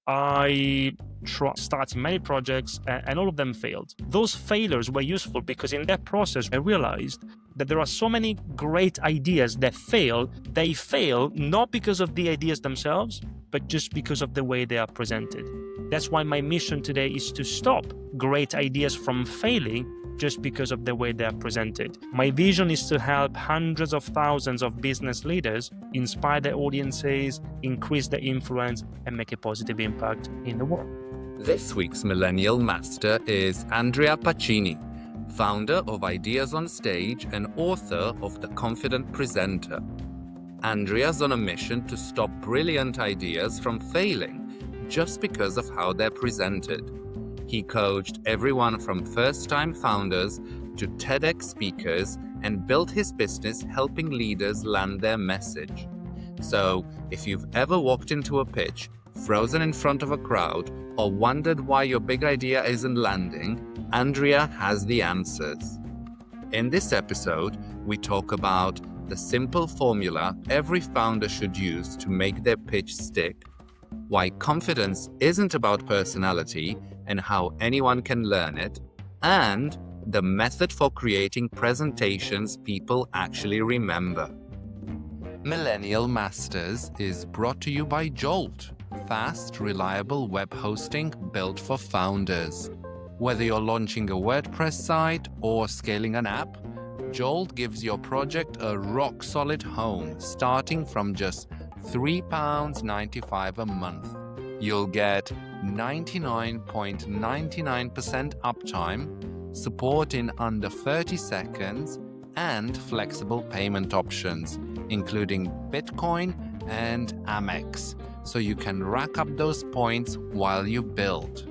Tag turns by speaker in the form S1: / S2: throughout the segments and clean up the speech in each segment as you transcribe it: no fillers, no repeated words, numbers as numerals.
S1: I tried starting many projects and all of them failed. Those failures were useful because in that process, I realized that there are so many great ideas that fail. They fail not because of the ideas themselves, but just because of the way they are presented. That's why my mission today is to stop great ideas from failing just because of the way they are presented. My vision is to help hundreds of thousands of business leaders inspire their audiences, increase their influence, and make a positive impact in the world.
S2: This week's Millennial Master is Andrea Pacini, founder of Ideas on Stage and author of The Confident Presenter. Andrea's on a mission to stop brilliant ideas from failing just because of how they're presented. He coached everyone from first-time founders to TEDx speakers and built his business helping leaders land their message. So, if you've ever walked into a pitch, frozen in front of a crowd, or wondered why your big idea isn't landing, Andrea has the answers. In this episode, we talk about the simple formula every founder should use to make their pitch stick, why confidence isn't about personality and how anyone can learn it, and the method for creating presentations people actually remember. Millennial Masters is brought to you by Jolt, fast, reliable web hosting built for founders. Whether you're launching a WordPress site or scaling an app, Jolt gives your project a rock-solid home starting from just £3.95 a month. You'll get 99.99% uptime, support in under 30 seconds, and flexible payment options, including Bitcoin and Amex, so you can rack up those points while you build.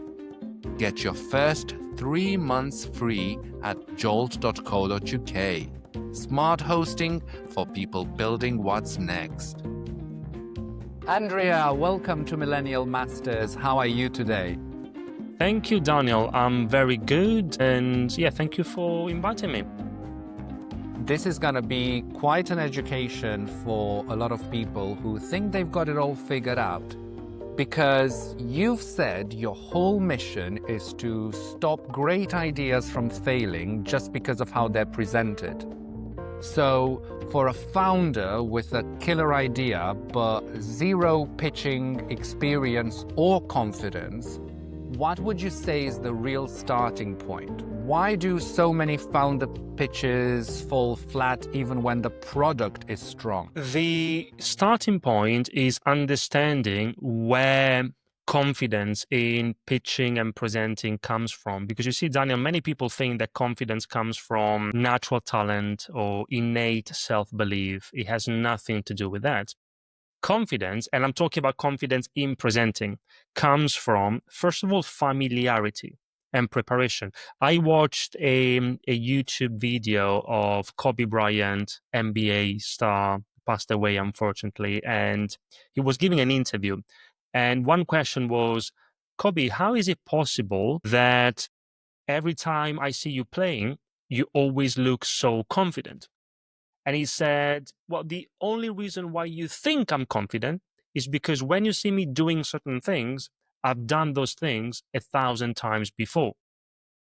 S2: Get your first 3 months free at jolt.co.uk. Smart hosting for people building what's next. Andrea, welcome to Millennial Masters. How are you today?
S1: Thank you, Daniel. I'm very good. And thank you for inviting me.
S2: This is going to be quite an education for a lot of people who think they've got it all figured out. Because you've said your whole mission is to stop great ideas from failing just because of how they're presented. So, for a founder with a killer idea but zero pitching experience or confidence, what would you say is the real starting point? Why do so many founder pitches fall flat even when the product is strong?
S1: The starting point is understanding where confidence in pitching and presenting comes from. Because you see, Daniel, many people think that confidence comes from natural talent or innate self-belief. It has nothing to do with that. Confidence, and I'm talking about confidence in presenting, comes from, first of all, familiarity and preparation. I watched a YouTube video of Kobe Bryant, NBA star, passed away unfortunately, and he was giving an interview. And one question was, Kobe, how is it possible that every time I see you playing, you always look so confident? And he said, well, the only reason why you think I'm confident is because when you see me doing certain things, I've done those things 1,000 times before.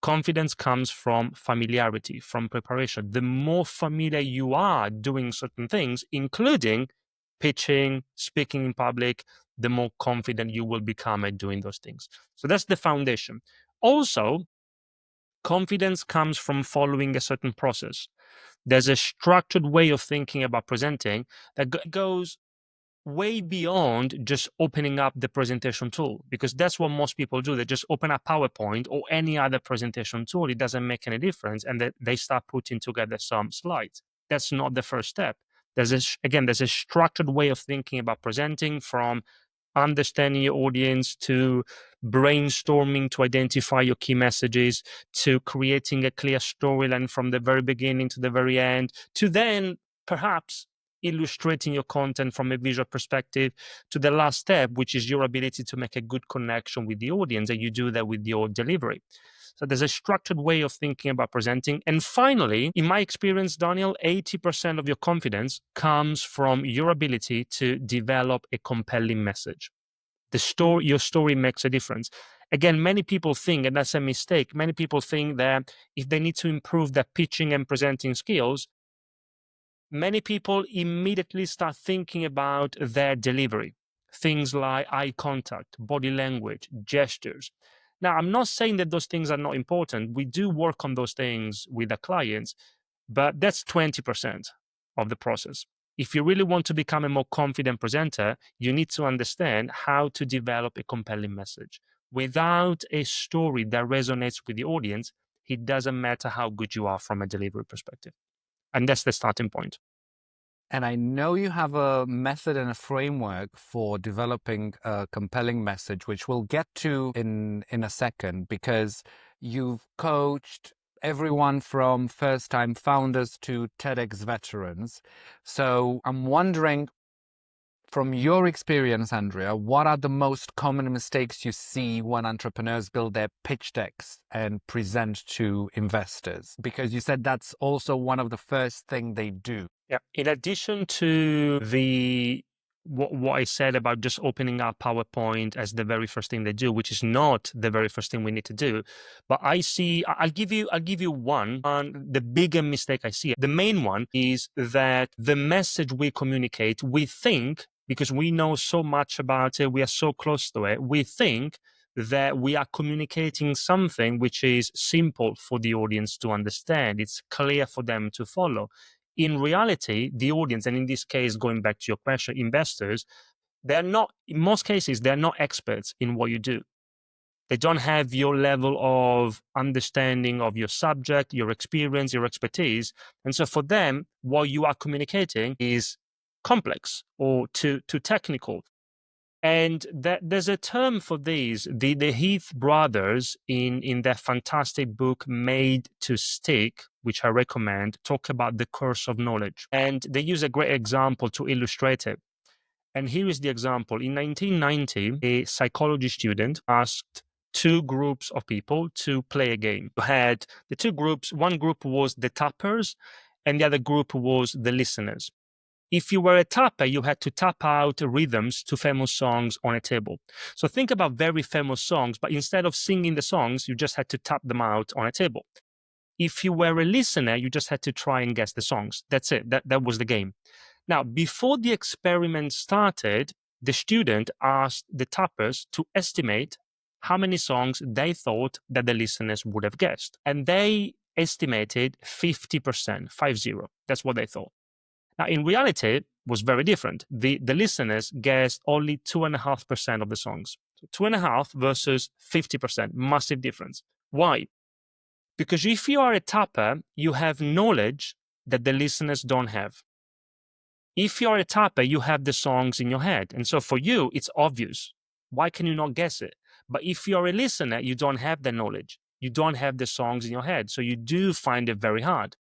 S1: Confidence comes from familiarity, from preparation. The more familiar you are doing certain things, including pitching, speaking in public, the more confident you will become at doing those things. So that's the foundation. Also, confidence comes from following a certain process. There's a structured way of thinking about presenting that goes way beyond just opening up the presentation tool, because that's what most people do. They just open up PowerPoint or any other presentation tool. It doesn't make any difference. And they start putting together some slides. That's not the first step. There's a structured way of thinking about presenting, from understanding your audience to brainstorming to identify your key messages, to creating a clear storyline from the very beginning to the very end, to then perhaps illustrating your content from a visual perspective, to the last step, which is your ability to make a good connection with the audience, and you do that with your delivery. So there's a structured way of thinking about presenting. And finally, in my experience, Daniel, 80% of your confidence comes from your ability to develop a compelling message. Your story makes a difference. Again, many people think, and that's a mistake, many people think that if they need to improve their pitching and presenting skills, many people immediately start thinking about their delivery. Things like eye contact, body language, gestures. Now, I'm not saying that those things are not important. We do work on those things with the clients, but that's 20% of the process. If you really want to become a more confident presenter, you need to understand how to develop a compelling message. Without a story that resonates with the audience, it doesn't matter how good you are from a delivery perspective. And that's the starting point.
S2: And I know you have a method and a framework for developing a compelling message, which we'll get to in a second, because you've coached everyone from first-time founders to TEDx veterans. So I'm wondering, from your experience, Andrea, what are the most common mistakes you see when entrepreneurs build their pitch decks and present to investors? Because you said that's also one of the first thing they do.
S1: Yeah. In addition to the what I said about just opening up PowerPoint as the very first thing they do, which is not the very first thing we need to do, but I'll give you one on the bigger mistake I see. The main one is that the message we communicate, we think, because we know so much about it, we are so close to it, we think that we are communicating something which is simple for the audience to understand. It's clear for them to follow. In reality, the audience, and in this case, going back to your question, investors, they're not, in most cases, they're not experts in what you do. They don't have your level of understanding of your subject, your experience, your expertise. And so for them, what you are communicating is complex or too technical. And there's a term for these. The Heath brothers, in their fantastic book Made to Stick, which I recommend, talk about the curse of knowledge. And they use a great example to illustrate it. And here is the example. In 1990, a psychology student asked two groups of people to play a game. You had the two groups. One group was the tappers, and the other group was the listeners. If you were a tapper, you had to tap out rhythms to famous songs on a table. So think about very famous songs, but instead of singing the songs, you just had to tap them out on a table. If you were a listener, you just had to try and guess the songs. That's it. That was the game. Now, before the experiment started, the student asked the tappers to estimate how many songs they thought that the listeners would have guessed. And they estimated 50%, 50. That's what they thought. Now, in reality, it was very different. The listeners guessed only 2.5% of the songs. So 2.5 versus 50%, massive difference. Why? Because if you are a tapper, you have knowledge that the listeners don't have. If you're a tapper, you have the songs in your head. And so for you, it's obvious. Why can you not guess it? But if you're a listener, you don't have the knowledge. You don't have the songs in your head. So you do find it very hard.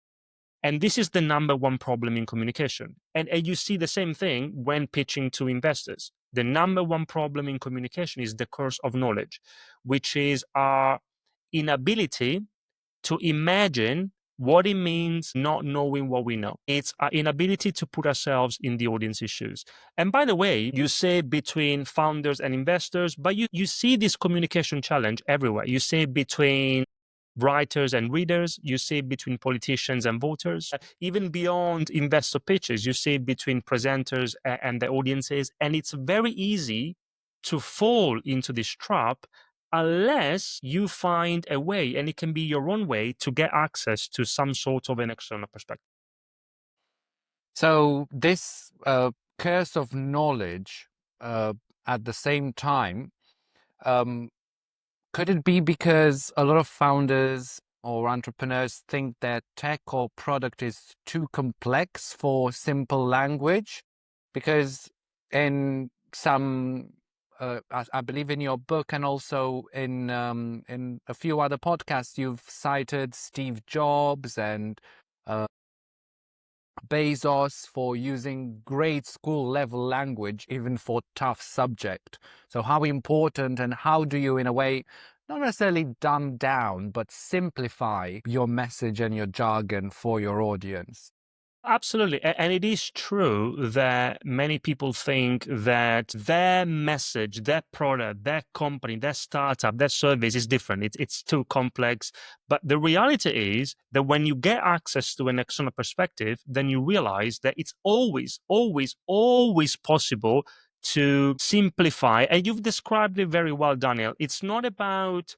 S1: And this is the number one problem in communication. And you see the same thing when pitching to investors. The number one problem in communication is the curse of knowledge, which is our inability to imagine what it means not knowing what we know. It's our inability to put ourselves in the audience's shoes. And by the way, you say between founders and investors, but you see this communication challenge everywhere. You see between writers and readers, you see between politicians and voters, even beyond investor pitches, you see between presenters and the audiences. And it's very easy to fall into this trap unless you find a way, and it can be your own way, to get access to some sort of an external perspective.
S2: So this curse of knowledge, at the same time, um, could it be because a lot of founders or entrepreneurs think their tech or product is too complex for simple language? Because in some, I believe in your book and also in a few other podcasts, you've cited Steve Jobs and uh, Bezos for using grade school level language even for tough subject. So how important and how do you, in a way, not necessarily dumb down, but simplify your message and your jargon for your audience?
S1: Absolutely. And it is true that many people think that their message, their product, their company, their startup, their service is different. It's too complex. But the reality is that when you get access to an external perspective, then you realize that it's always, always, always possible to simplify. And you've described it very well, Daniel. It's not about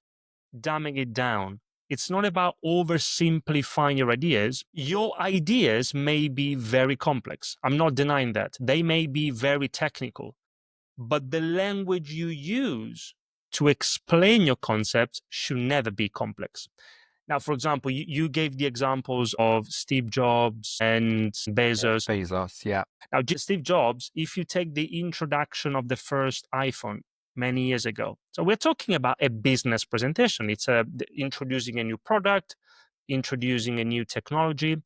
S1: dumbing it down. It's not about oversimplifying your ideas. Your ideas may be very complex. I'm not denying that. They may be very technical, but the language you use to explain your concepts should never be complex. Now, for example, you gave the examples of Steve Jobs and Bezos.
S2: Bezos, yeah.
S1: Now, Steve Jobs, if you take the introduction of the first iPhone many years ago, so we're talking about a business presentation. It's introducing a new product, introducing a new technology.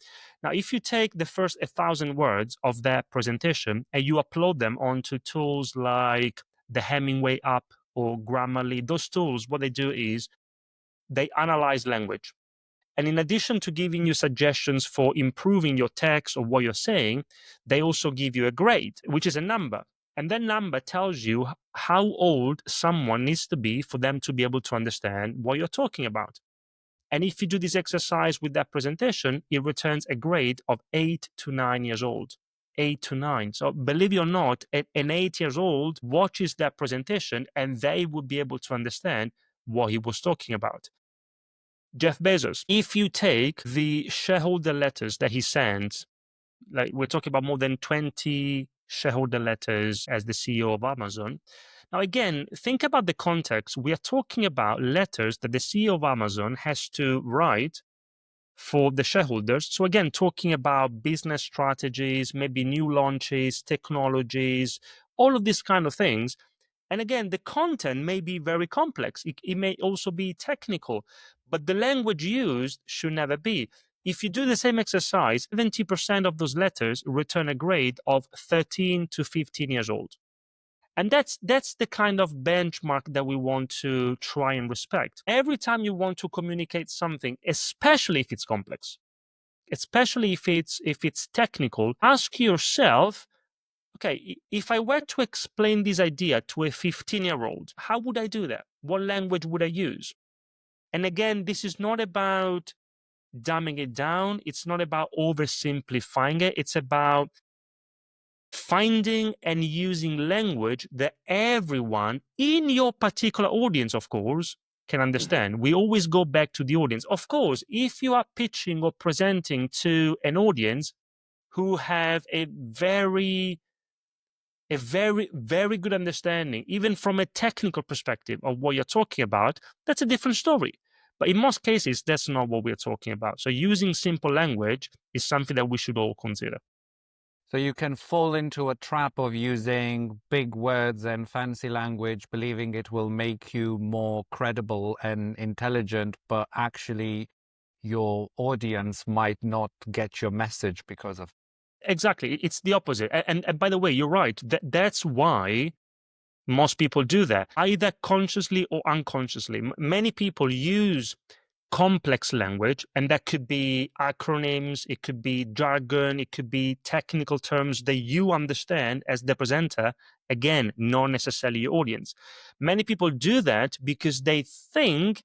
S1: Now, if you take the first 1,000 words of that presentation and you upload them onto tools like the Hemingway app or Grammarly, those tools, what they do is they analyze language. And in addition to giving you suggestions for improving your text or what you're saying, they also give you a grade, which is a number. And that number tells you how old someone needs to be for them to be able to understand what you're talking about. And if you do this exercise with that presentation, it returns a grade of 8 to 9 years old. 8 to 9. So believe it or not, an 8 years old watches that presentation and they would be able to understand what he was talking about. Jeff Bezos, if you take the shareholder letters that he sends, like we're talking about more than 20 shareholder letters as the CEO of Amazon. Now, again, think about the context. We are talking about letters that the CEO of Amazon has to write for the shareholders. So, again, talking about business strategies, maybe new launches, technologies, all of these kind of things. And again, the content may be very complex. It may also be technical, but the language used should never be. If you do the same exercise, 70% of those letters return a grade of 13 to 15 years old. And that's the kind of benchmark that we want to try and respect. Every time you want to communicate something, especially if it's complex, especially if it's technical, ask yourself, okay, if I were to explain this idea to a 15-year-old, how would I do that? What language would I use? And again, this is not about dumbing it down. It's not about oversimplifying it. It's about finding and using language that everyone in your particular audience, of course, can understand. We always go back to the audience. Of course, if you are pitching or presenting to an audience who have a very, very good understanding, even from a technical perspective of what you're talking about, that's a different story. But in most cases, that's not what we're talking about. So using simple language is something that we should all consider.
S2: So you can fall into a trap of using big words and fancy language, believing it will make you more credible and intelligent, but actually your audience might not get your message because of.
S1: Exactly. It's the opposite. And by the way, you're right. That's why most people do that, either consciously or unconsciously. Many people use complex language, and that could be acronyms, it could be jargon, it could be technical terms that you understand as the presenter, again, not necessarily your audience. Many people do that because they think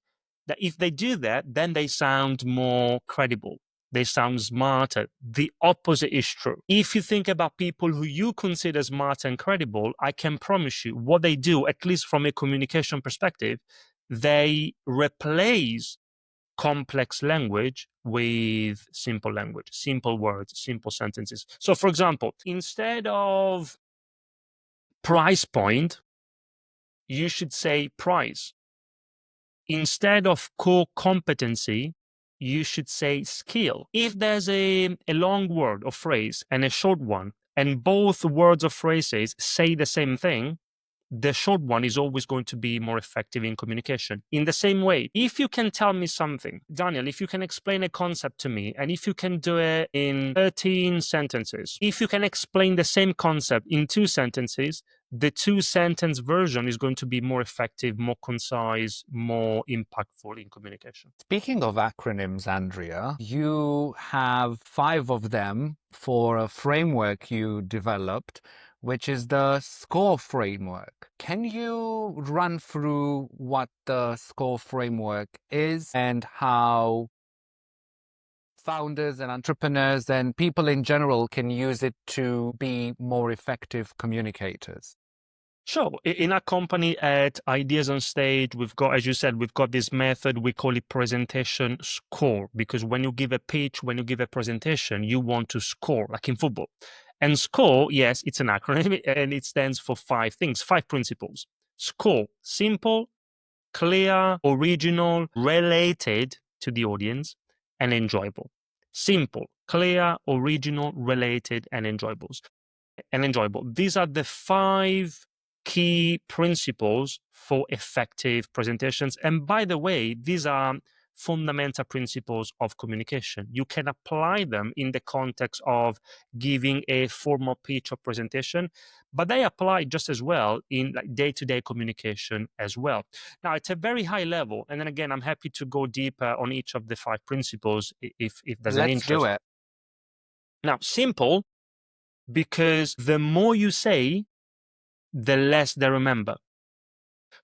S1: that if they do that, then they sound more credible. They sound smarter. The opposite is true. If you think about people who you consider smart and credible, I can promise you what they do, at least from a communication perspective, they replace complex language with simple language, simple words, simple sentences. So, for example, instead of price point, you should say price. Instead of core competency, you should say skill. If there's a long word or phrase and a short one, and both words or phrases say the same thing, the short one is always going to be more effective in communication. In the same way, if you can tell me something, Daniel, if you can explain a concept to me, and if you can do it in 13 sentences, if you can explain the same concept in 2 sentences, the 2-sentence version is going to be more effective, more concise, more impactful in communication.
S2: Speaking of acronyms, Andrea, you have 5 of them for a framework you developed, which is the SCORE framework. Can you run through what the SCORE framework is and how founders and entrepreneurs and people in general can use it to be more effective communicators?
S1: Sure. In our company at Ideas on Stage, we've got, as you said, we've got this method, we call it presentation score, because when you give a pitch, when you give a presentation, you want to score, like in football. And SCORE, yes, it's an acronym, and it stands for 5 things, 5 principles. SCORE, simple, clear, original, related to the audience, and enjoyable. Simple, clear, original, related, and enjoyable. These are the 5 key principles for effective presentations. And by the way, these are fundamental principles of communication. You can apply them in the context of giving a formal pitch or presentation, but they apply just as well in like day-to-day communication as well. Now, it's a very high level, and then again, I'm happy to go deeper on each of the 5 principles if there's an
S2: Let's do
S1: interest.
S2: it.
S1: Now, simple, because the more you say, the less they remember.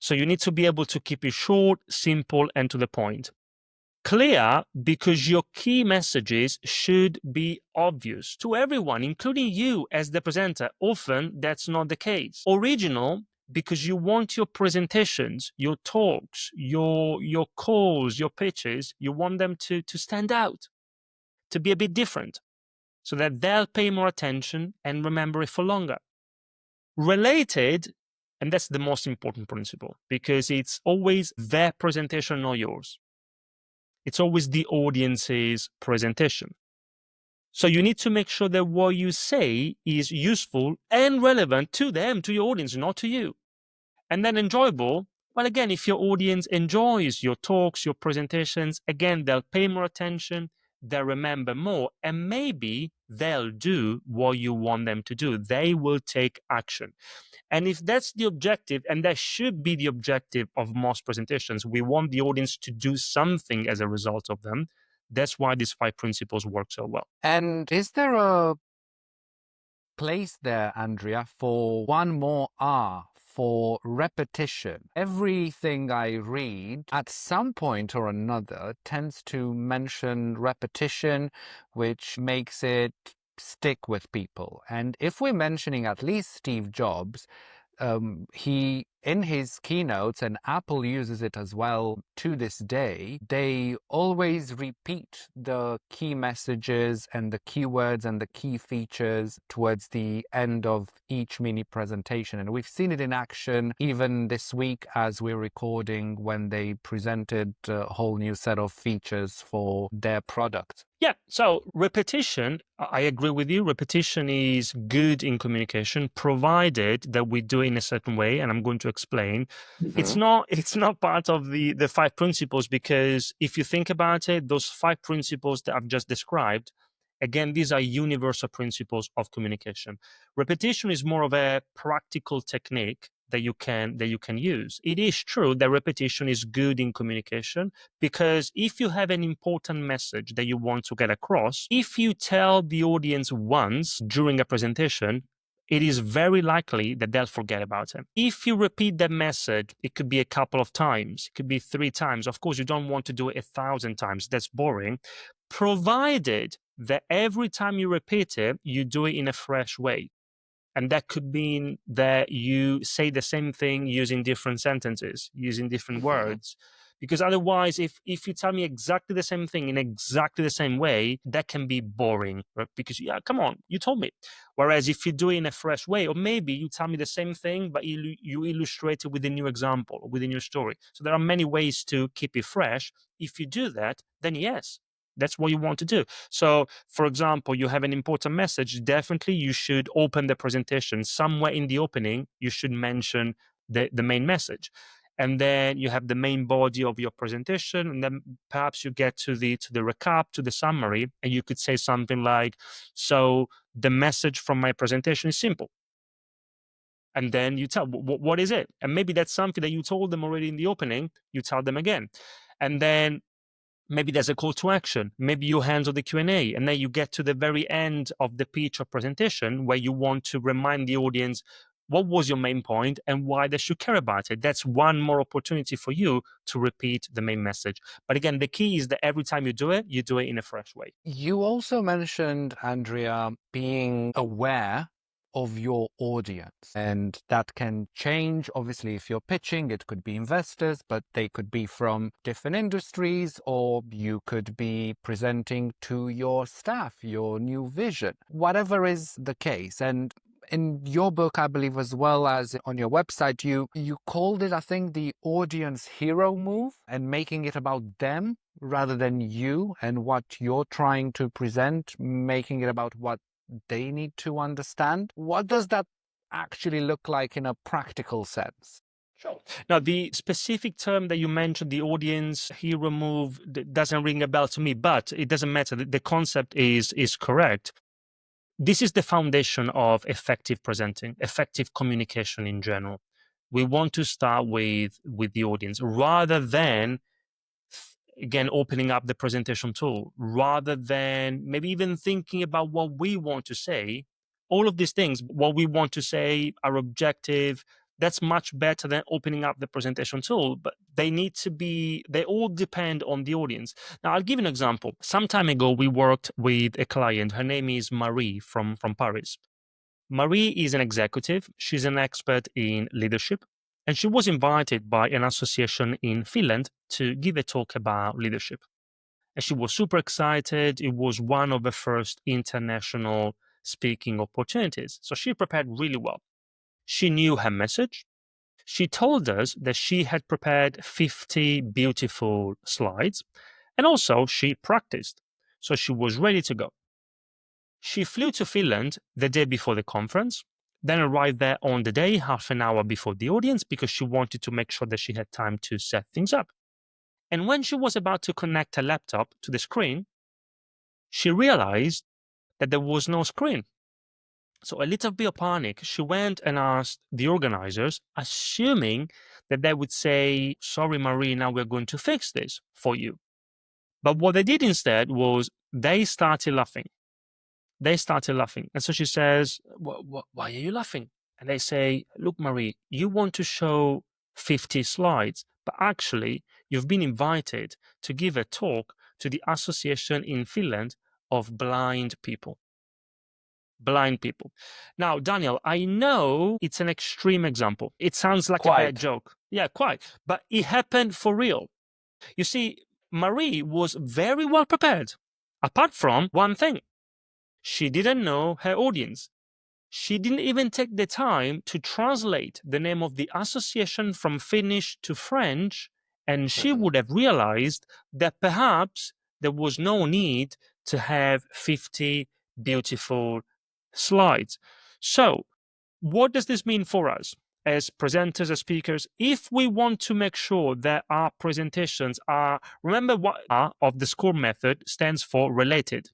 S1: So you need to be able to keep it short, simple, and to the point. Clear, because your key messages should be obvious to everyone, including you as the presenter. Often that's not the case. Original, because you want your presentations, your talks, your calls, your pitches, you want them to stand out, to be a bit different, so that they'll pay more attention and remember it for longer. Related, and that's the most important principle, because it's always their presentation, not yours. It's always the audience's presentation. So you need to make sure that what you say is useful and relevant to them, to your audience, not to you. And then enjoyable, well, again, if your audience enjoys your talks, your presentations, again, they'll pay more attention, they'll remember more, and maybe they'll do what you want them to do. They will take action. And if that's the objective, and that should be the objective of most presentations, we want the audience to do something as a result of them. That's why these 5 principles work so well.
S2: And is there a place there, Andrea, for one more R, for repetition? Everything I read at some point or another tends to mention repetition, which makes it stick with people. And if we're mentioning at least Steve Jobs, he, in his keynotes, and Apple uses it as well to this day, they always repeat the key messages and the keywords and the key features towards the end of each mini presentation. And we've seen it in action even this week as we're recording, when they presented a whole new set of features for their product.
S1: Yeah, so repetition, I agree with you. Repetition is good in communication, provided that we do it in a certain way, and I'm going to explain. It's not part of the 5 principles, because if you think about it, those 5 principles that I've just described, again, these are universal principles of communication. Repetition is more of a practical technique that you can use. It is true that repetition is good in communication, because if you have an important message that you want to get across, if you tell the audience once during a presentation, it is very likely that they'll forget about it. If you repeat the message, it could be a couple of times, it could be 3 times. Of course, you don't want to do it 1,000 times. That's boring. Provided that every time you repeat it, you do it in a fresh way. And that could mean that you say the same thing using different sentences, using different words. Because otherwise, if you tell me exactly the same thing in exactly the same way, that can be boring, right? Because, yeah, come on, you told me. Whereas if you do it in a fresh way, or maybe you tell me the same thing, but you illustrate it with a new example or with a new story. So there are many ways to keep it fresh. If you do that, then yes, that's what you want to do. So, for example, you have an important message. Definitely, you should open the presentation. Somewhere in the opening, you should mention the main message. And then you have the main body of your presentation. And then perhaps you get to the recap, to the summary, and you could say something like, so the message from my presentation is simple. And then you tell what is it, and maybe that's something that you told them already in the opening. You tell them again, and then maybe there's a call to action. Maybe you handle the Q&A, and then you get to the very end of the pitch or presentation where you want to remind the audience what was your main point and why they should care about it. That's one more opportunity for you to repeat the main message. But again, the key is that every time you do it in a fresh way.
S3: You also mentioned, Andrea, being aware of your audience, and that can change. Obviously, if you're pitching, it could be investors, but they could be from different industries, or you could be presenting to your staff, your new vision, whatever is the case. And in your book, I believe, as well as on your website, you called it, I think, the audience hero move, and making it about them rather than you and what you're trying to present, making it about what they need to understand. What does that actually look like in a practical sense?
S1: Sure. Now, the specific term that you mentioned, the audience hero move, doesn't ring a bell to me, but it doesn't matter. The concept is correct. This is the foundation of effective presenting, effective communication in general. We want to start with the audience rather than, again, opening up the presentation tool, rather than maybe even thinking about what we want to say. All of these things, what we want to say, our objective, that's much better than opening up the presentation tool. But they all depend on the audience. Now, I'll give you an example. Some time ago, we worked with a client. Her name is Marie from Paris. Marie is an executive. She's an expert in leadership. And she was invited by an association in Finland to give a talk about leadership. And she was super excited. It was one of the first international speaking opportunities. So she prepared really well. She knew her message. She told us that she had prepared 50 beautiful slides. And also, she practiced. So she was ready to go. She flew to Finland the day before the conference, then arrived there on the day, half an hour before the audience, because she wanted to make sure that she had time to set things up. And when she was about to connect her laptop to the screen, she realized that there was no screen. So, a little bit of panic, she went and asked the organizers, assuming that they would say, "Sorry, Marie, now we're going to fix this for you." But what they did instead was they started laughing. They started laughing. And so she says, why are you laughing? And they say, "Look, Marie, you want to show 50 slides, but actually, you've been invited to give a talk to the association in Finland of blind people." Blind people. Now, Daniel, I know it's an extreme example. It sounds like a bad
S3: Quite.
S1: joke. Yeah, quite. But it happened for real. You see, Marie was very well prepared, apart from one thing. She didn't know her audience. She didn't even take the time to translate the name of the association from Finnish to French, and she would have realized that perhaps there was no need to have 50 beautiful slides. So, what does this mean for us as presenters, as speakers? If we want to make sure that our presentations are, remember what R of the SCORE method stands for related.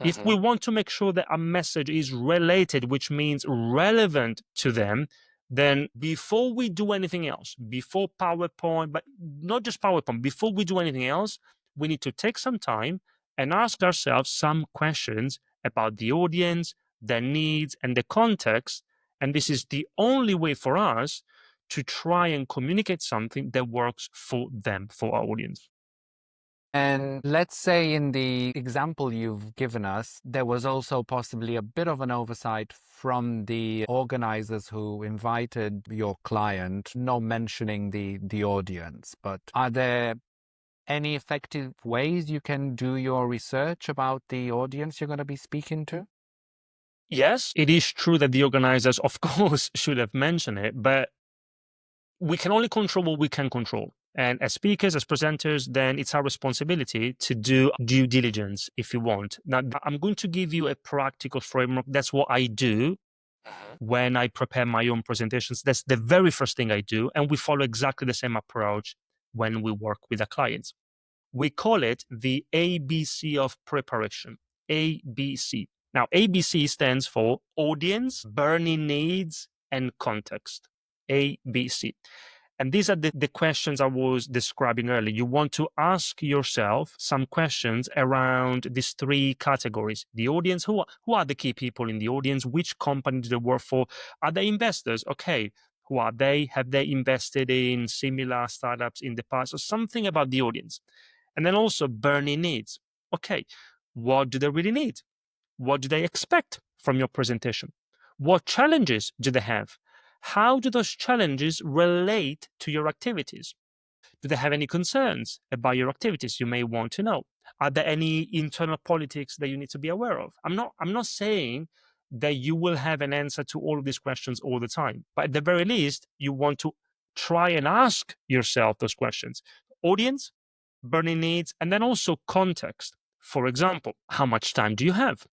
S1: If we want to make sure that a message is related, which means relevant to them, then before we do anything else, before PowerPoint, but not just PowerPoint, before we do anything else, we need to take some time and ask ourselves some questions about the audience, their needs, and the context. And this is the only way for us to try and communicate something that works for them, for our audience.
S3: And let's say in the example you've given us, there was also possibly a bit of an oversight from the organizers who invited your client, not mentioning the audience. But are there any effective ways you can do your research about the audience you're going to be speaking to?
S1: Yes, it is true that the organizers, of course, should have mentioned it, but we can only control what we can control. And as speakers, as presenters, then it's our responsibility to do due diligence if you want. Now, I'm going to give you a practical framework. That's what I do when I prepare my own presentations. That's the very first thing I do. And we follow exactly the same approach when we work with our clients. We call it the ABC of preparation. ABC. Now, ABC stands for audience, burning needs, and context. A, B, C. And these are the questions I was describing earlier. You want to ask yourself some questions around these three categories. The audience, who are the key people in the audience? Which company do they work for? Are they investors? Okay, who are they? Have they invested in similar startups in the past? Or something about the audience. And then also burning needs. Okay, what do they really need? What do they expect from your presentation? What challenges do they have? How do those challenges relate to your activities? Do they have any concerns about your activities you may want to know? Are there any internal politics that you need to be aware of? I'm not saying that you will have an answer to all of these questions all the time, but at the very least, you want to try and ask yourself those questions. Audience, burning needs, and then also context. For example, how much time do you have?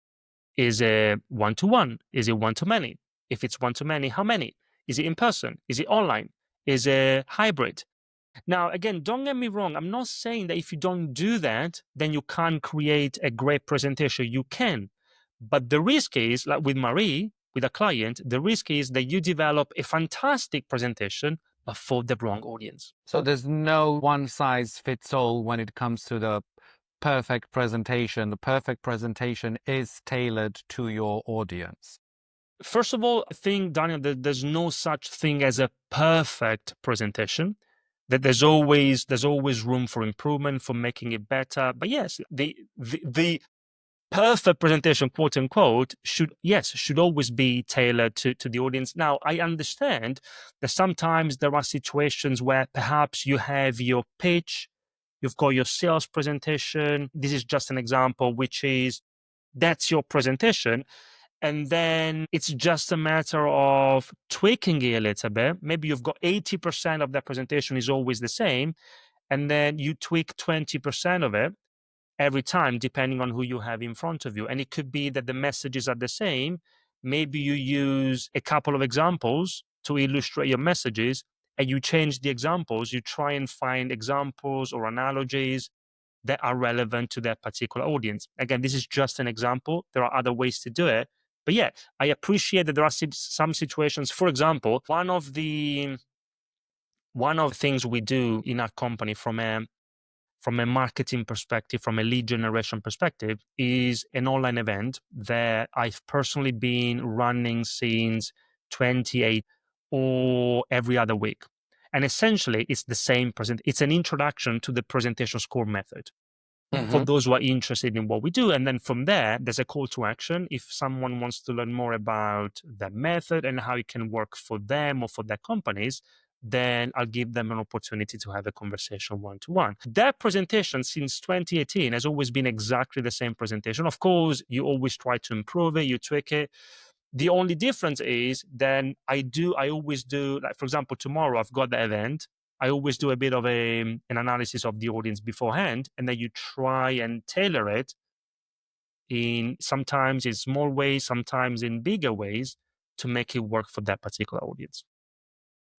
S1: Is it one to one? Is it one to many? If it's one to many, how many? Is it in person? Is it online? Is it hybrid? Now, again, don't get me wrong. I'm not saying that if you don't do that, then you can't create a great presentation. You can. But the risk is, like with Marie, with a client, the risk is that you develop a fantastic presentation, but for the wrong audience.
S3: So there's no one size fits all when it comes to the perfect presentation. The perfect presentation is tailored to your audience.
S1: First of all, I think, Daniel, that there's no such thing as a perfect presentation. That there's always room for improvement, for making it better. But yes, the perfect presentation, quote unquote, should always be tailored to the audience. Now, I understand that sometimes there are situations where perhaps you have your pitch, you've got your sales presentation. This is just an example, which is that's your presentation. And then it's just a matter of tweaking it a little bit. Maybe you've got 80% of that presentation is always the same, and then you tweak 20% of it every time, depending on who you have in front of you. And it could be that the messages are the same. Maybe you use a couple of examples to illustrate your messages, and you change the examples. You try and find examples or analogies that are relevant to that particular audience. Again, this is just an example. There are other ways to do it. But yeah, I appreciate that there are some situations. For example, one of the things we do in our company from a marketing perspective, from a lead generation perspective, is an online event that I've personally been running since 28 or every other week. And essentially, it's the same it's an introduction to the presentation score method for
S3: Mhm.
S1: those who are interested in what we do. And then from there, there's a call to action. If someone wants to learn more about the method and how it can work for them or for their companies, then I'll give them an opportunity to have a conversation one to one. That presentation since 2018 has always been exactly the same presentation. Of course, you always try to improve it, you tweak it. The only difference is then I always do, like, for example, tomorrow I've got the event. I always do a bit of an analysis of the audience beforehand, and then you try and tailor it in sometimes in small ways, sometimes in bigger ways to make it work for that particular audience.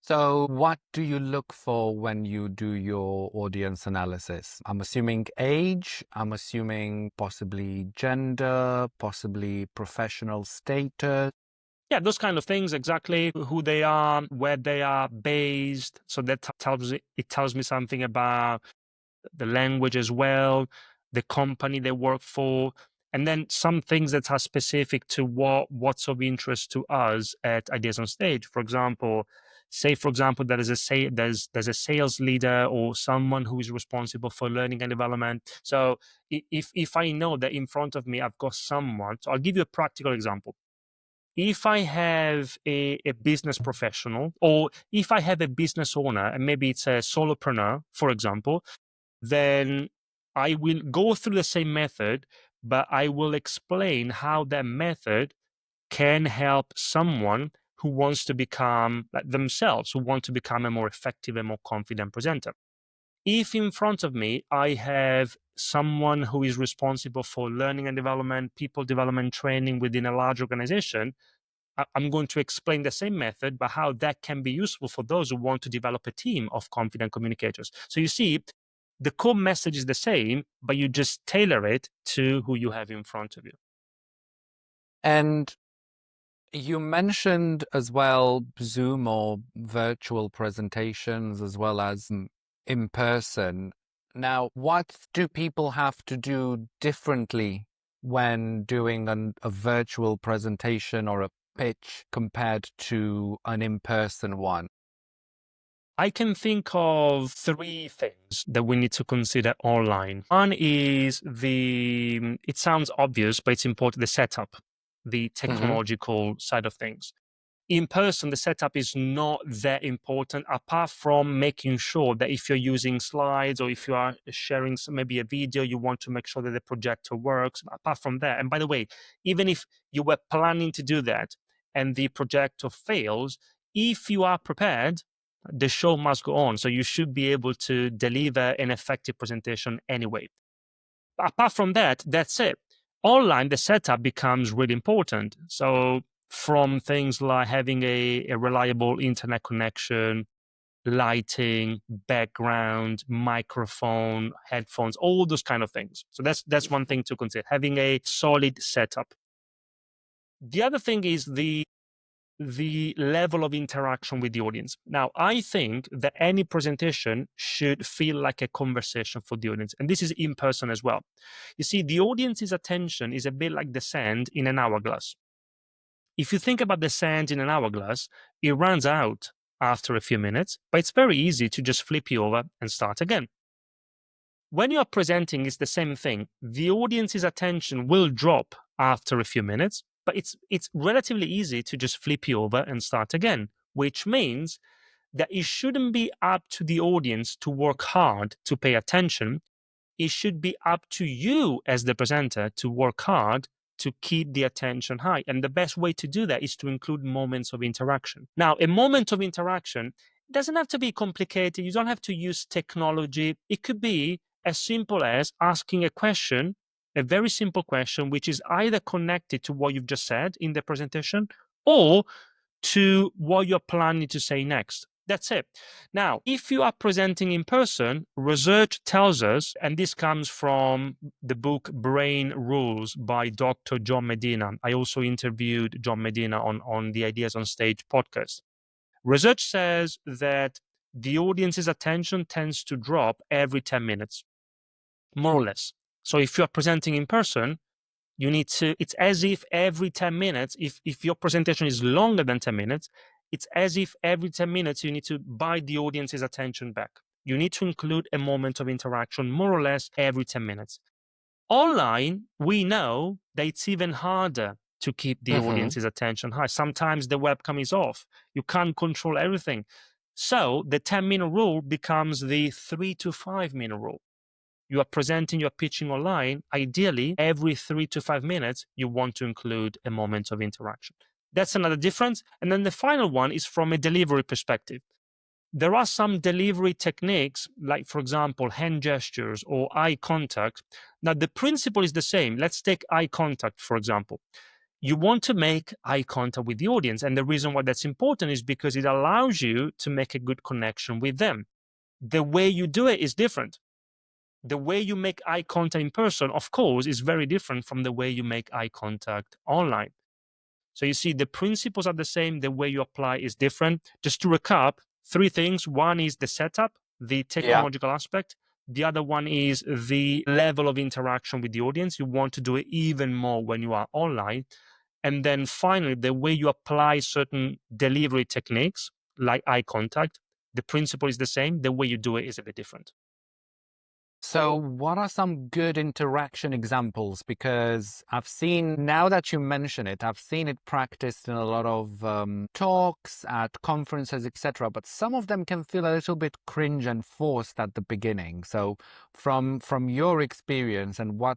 S3: So what do you look for when you do your audience analysis? I'm assuming age, I'm assuming possibly gender, possibly professional status.
S1: Yeah, those kind of things, exactly who they are, where they are based. So that tells me something about the language as well, the company they work for, and then some things that are specific to what's of interest to us at Ideas on Stage. For example, say for example there is there's a sales leader or someone who is responsible for learning and development. So if I know that in front of me I've got someone, so I'll give you a practical example. If I have a business professional, or if I have a business owner, and maybe it's a solopreneur, for example, then I will go through the same method, but I will explain how that method can help someone who wants to become like themselves, who want to become a more effective and more confident presenter. If in front of me I have someone who is responsible for learning and development, people development training within a large organization, I'm going to explain the same method, but how that can be useful for those who want to develop a team of confident communicators. So you see, the core message is the same, but you just tailor it to who you have in front of you.
S3: And You mentioned as well Zoom or virtual presentations as well as in person. Now, what do people have to do differently when doing a virtual presentation or a pitch compared to an in-person one?
S1: I can think of three things that we need to consider online. One is it sounds obvious, but it's important, the setup, the
S3: Hmm.
S1: technological side of things. In person, the setup is not that important, apart from making sure that if you're using slides or if you are sharing maybe a video, you want to make sure that the projector works. Apart from that, and by the way, even if you were planning to do that and the projector fails, if you are prepared, the show must go on. So you should be able to deliver an effective presentation anyway. Apart from that, that's it. Online, the setup becomes really important. So from things like having a reliable internet connection, lighting, background, microphone, headphones, all those kind of things. So that's one thing to consider, having a solid setup. The other thing is the level of interaction with the audience. Now, I think that any presentation should feel like a conversation for the audience. And this is in person as well. You see, the audience's attention is a bit like the sand in an hourglass. If you think about the sand in an hourglass, it runs out after a few minutes, but it's very easy to just flip it over and start again. When you are presenting, it's the same thing. The audience's attention will drop after a few minutes, but it's relatively easy to just flip it over and start again, which means that it shouldn't be up to the audience to work hard to pay attention. It should be up to you as the presenter to work hard to keep the attention high. And the best way to do that is to include moments of interaction. Now, a moment of interaction doesn't have to be complicated. You don't have to use technology. It could be as simple as asking a question, a very simple question, which is either connected to what you've just said in the presentation or to what you're planning to say next. That's it. Now, if you are presenting in person, research tells us, and this comes from the book Brain Rules by Dr. John Medina. I also interviewed John Medina on the Ideas on Stage podcast. Research says that the audience's attention tends to drop every 10 minutes, more or less. So if you are presenting in person, you need to, it's as if every 10 minutes, if your presentation is longer than 10 minutes, it's as if every 10 minutes you need to buy the audience's attention back. You need to include a moment of interaction more or less every 10 minutes. Online, we know that it's even harder to keep the
S3: Hmm.
S1: audience's attention high. Sometimes the webcam is off. You can't control everything. So the 10-minute rule becomes the 3 to 5 minute rule. You are presenting, you're pitching online, ideally, every 3 to 5 minutes, you want to include a moment of interaction. That's another difference. And then the final one is from a delivery perspective. There are some delivery techniques, like, for example, hand gestures or eye contact. Now, the principle is the same. Let's take eye contact, for example. You want to make eye contact with the audience. And the reason why that's important is because it allows you to make a good connection with them. The way you do it is different. The way you make eye contact in person, of course, is very different from the way you make eye contact online. So you see, the principles are the same. The way you apply is different. Just to recap, three things. One is the setup, the
S3: Yeah.
S1: technological aspect. The other one is the level of interaction with the audience. You want to do it even more when you are online. And then finally, the way you apply certain delivery techniques, like eye contact, the principle is the same. The way you do it is a bit different.
S3: So, what are some good interaction examples? Because I've seen, now that you mention it, I've seen it practiced in a lot of talks at conferences, etc. But some of them can feel a little bit cringe and forced at the beginning. So, from your experience, and what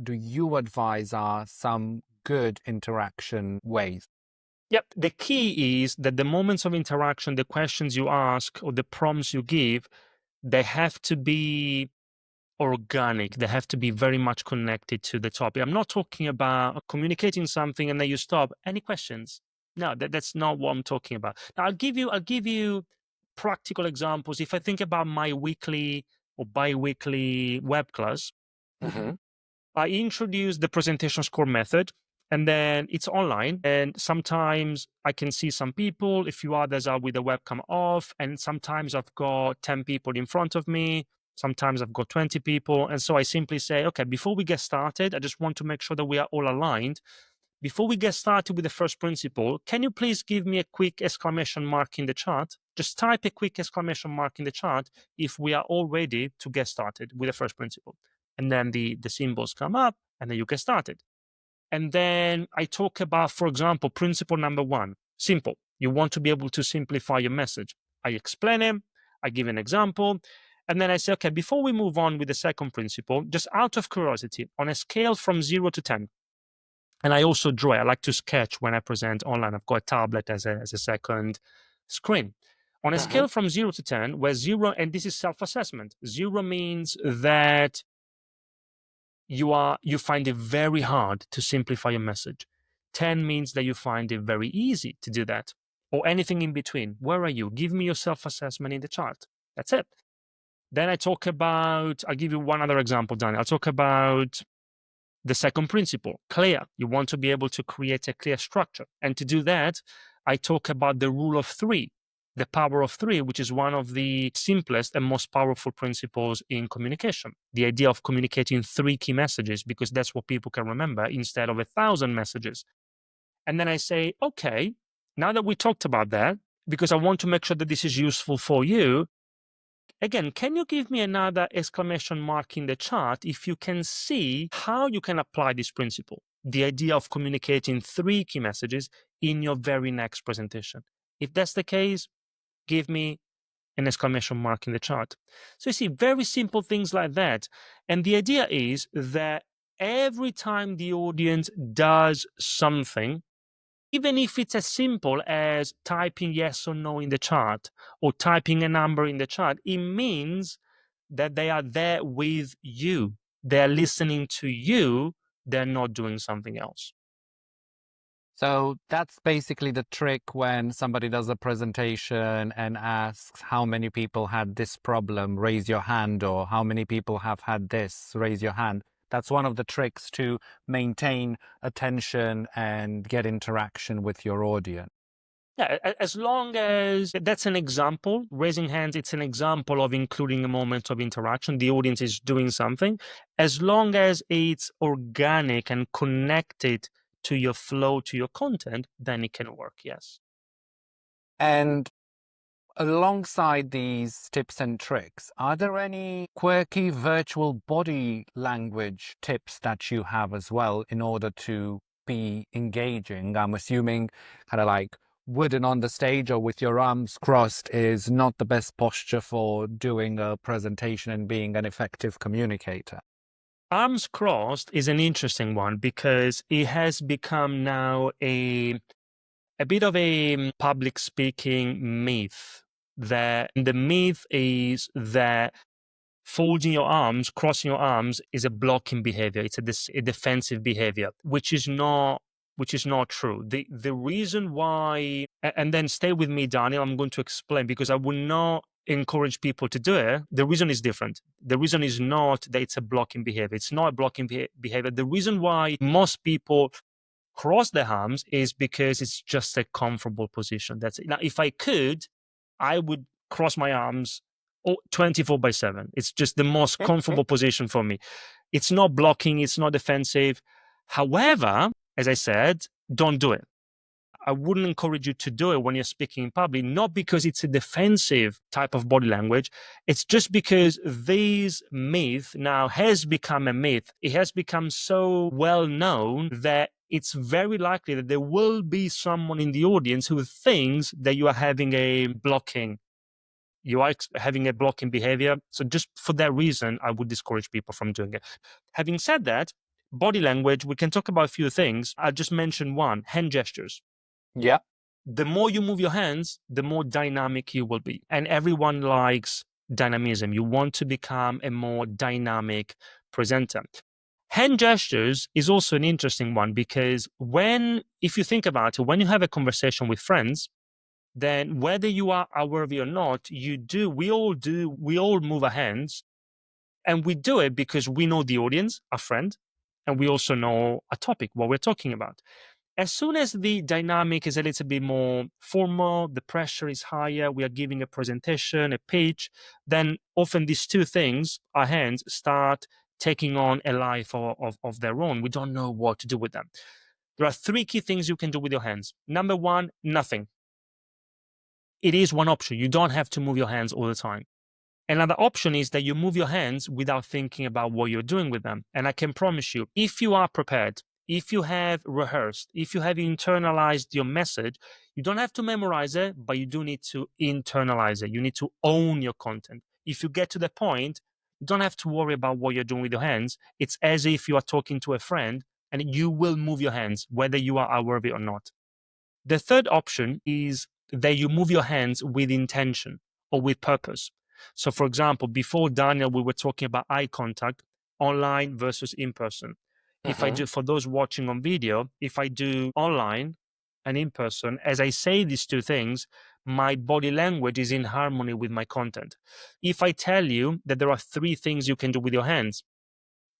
S3: do you advise are some good interaction ways?
S1: Yep. The key is that the moments of interaction, the questions you ask or the prompts you give, they have to be organic. They have to be very much connected to the topic. I'm not talking about communicating something and then you stop. Any questions? No, that's not what I'm talking about. Now I'll give you practical examples. If I think about my weekly or bi-weekly web class,
S3: Hmm.
S1: I introduced the presentation score method and then it's online. And sometimes I can see some people, a few others are with the webcam off, and sometimes I've got 10 people in front of me. Sometimes I've got 20 people. And so I simply say, okay, before we get started, I just want to make sure that we are all aligned. Before we get started with the first principle, can you please give me a quick exclamation mark in the chat? Just type a quick exclamation mark in the chat if we are all ready to get started with the first principle. And then the symbols come up, and then you get started. And then I talk about, for example, principle number 1, simple. You want to be able to simplify your message. I explain it, I give an example, and then I say, okay, before we move on with the second principle, just out of curiosity, on a scale from 0 to 10, and I also draw. I like to sketch when I present online. I've got a tablet as a second screen. On a scale from 0 to 10, where 0, and this is self-assessment, 0 means that you find it very hard to simplify your message. 10 means that you find it very easy to do that, or anything in between. Where are you? Give me your self-assessment in the chart. That's it. Then I'll give you one other example, Daniel. I'll talk about the second principle, clear. You want to be able to create a clear structure. And to do that, I talk about the rule of 3, the power of 3, which is one of the simplest and most powerful principles in communication. The idea of communicating 3 key messages, because that's what people can remember instead of 1,000 messages. And then I say, okay, now that we talked about that, because I want to make sure that this is useful for you, again, can you give me another exclamation mark in the chart if you can see how you can apply this principle, the idea of communicating 3 key messages in your very next presentation? If that's the case, give me an exclamation mark in the chart. So you see, very simple things like that. And the idea is that every time the audience does something, even if it's as simple as typing yes or no in the chart or typing a number in the chart, it means that they are there with you. They're listening to you. They're not doing something else.
S3: So that's basically the trick when somebody does a presentation and asks how many people had this problem, raise your hand, or how many people have had this, raise your hand. That's one of the tricks to maintain attention and get interaction with your audience.
S1: Yeah, as long as that's an example, raising hands, it's an example of including a moment of interaction. The audience is doing something. As long as it's organic and connected to your flow, to your content, then it can work, yes.
S3: And alongside these tips and tricks, are there any quirky virtual body language tips that you have as well in order to be engaging? I'm assuming kind of like wooden on the stage or with your arms crossed is not the best posture for doing a presentation and being an effective communicator.
S1: Arms crossed is an interesting one because it has become now a bit of a public speaking myth. That the myth is that folding your arms, crossing your arms is a blocking behavior. It's a defensive behavior, which is not true. The reason why, and then stay with me, Daniel, I'm going to explain, because I will not encourage people to do it. The reason is different. The reason is not that it's a blocking behavior. It's not a blocking behavior. The reason why most people cross their arms is because it's just a comfortable position. That's it. Now, if I could, I would cross my arms 24/7. It's just the most comfortable position for me. It's not blocking, it's not defensive. However, as I said, don't do it. I wouldn't encourage you to do it when you're speaking in public, not because it's a defensive type of body language. It's just because this myth now has become a myth. It has become so well known that it's very likely that there will be someone in the audience who thinks that you are having a blocking behavior. So just for that reason, I would discourage people from doing it. Having said that, body language, we can talk about a few things. I'll just mention one: hand gestures.
S3: Yeah.
S1: The more you move your hands, the more dynamic you will be. And everyone likes dynamism. You want to become a more dynamic presenter. Hand gestures is also an interesting one because if you think about it, when you have a conversation with friends, then whether you are aware of it or not, we all move our hands, and we do it because we know the audience, our friend, and we also know a topic, what we're talking about. As soon as the dynamic is a little bit more formal, the pressure is higher, we are giving a presentation, a pitch, then often these two things, our hands, start taking on a life of their own. We don't know what to do with them. There are three key things you can do with your hands. Number one, nothing. It is one option. You don't have to move your hands all the time. Another option is that you move your hands without thinking about what you're doing with them. And I can promise you, if you are prepared, if you have rehearsed, if you have internalized your message, you don't have to memorize it, but you do need to internalize it. You need to own your content. If you get to the point, you don't have to worry about what you're doing with your hands. It's as if you are talking to a friend and you will move your hands, whether you are aware of it or not. The third option is that you move your hands with intention or with purpose. So, for example, before Daniel, we were talking about eye contact, online versus in person. If I do, for those watching on video, if I do online and in person, as I say these two things, my body language is in harmony with my content. If I tell you that there are three things you can do with your hands,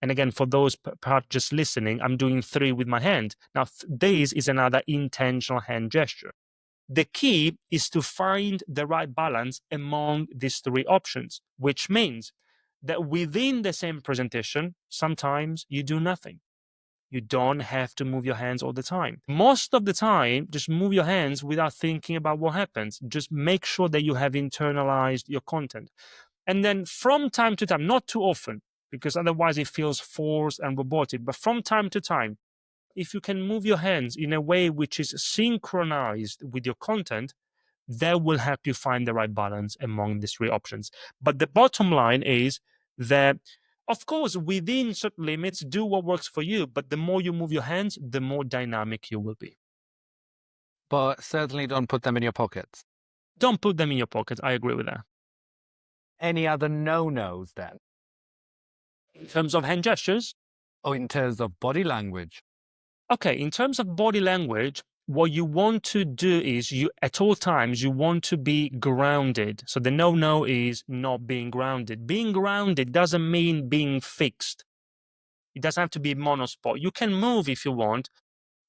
S1: and again, for those perhaps just listening, I'm doing three with my hand. Now, this is another intentional hand gesture. The key is to find the right balance among these three options, which means that within the same presentation, sometimes you do nothing. You don't have to move your hands all the time. Most of the time, just move your hands without thinking about what happens. Just make sure that you have internalized your content. And then from time to time, not too often, because otherwise it feels forced and robotic, but from time to time, if you can move your hands in a way which is synchronized with your content, that will help you find the right balance among these three options. But the bottom line is that, of course, within certain limits, do what works for you. But the more you move your hands, the more dynamic you will be.
S3: But certainly don't put them in your pockets.
S1: Don't put them in your pocket. I agree with that.
S3: Any other no-nos then?
S1: In terms of hand gestures,
S3: Or in terms of body language?
S1: okay, in terms of body language, what you want to do is you at all times you want to be grounded. So the no is not being grounded. Being grounded doesn't mean being fixed. It doesn't have to be monospot. You can move if you want,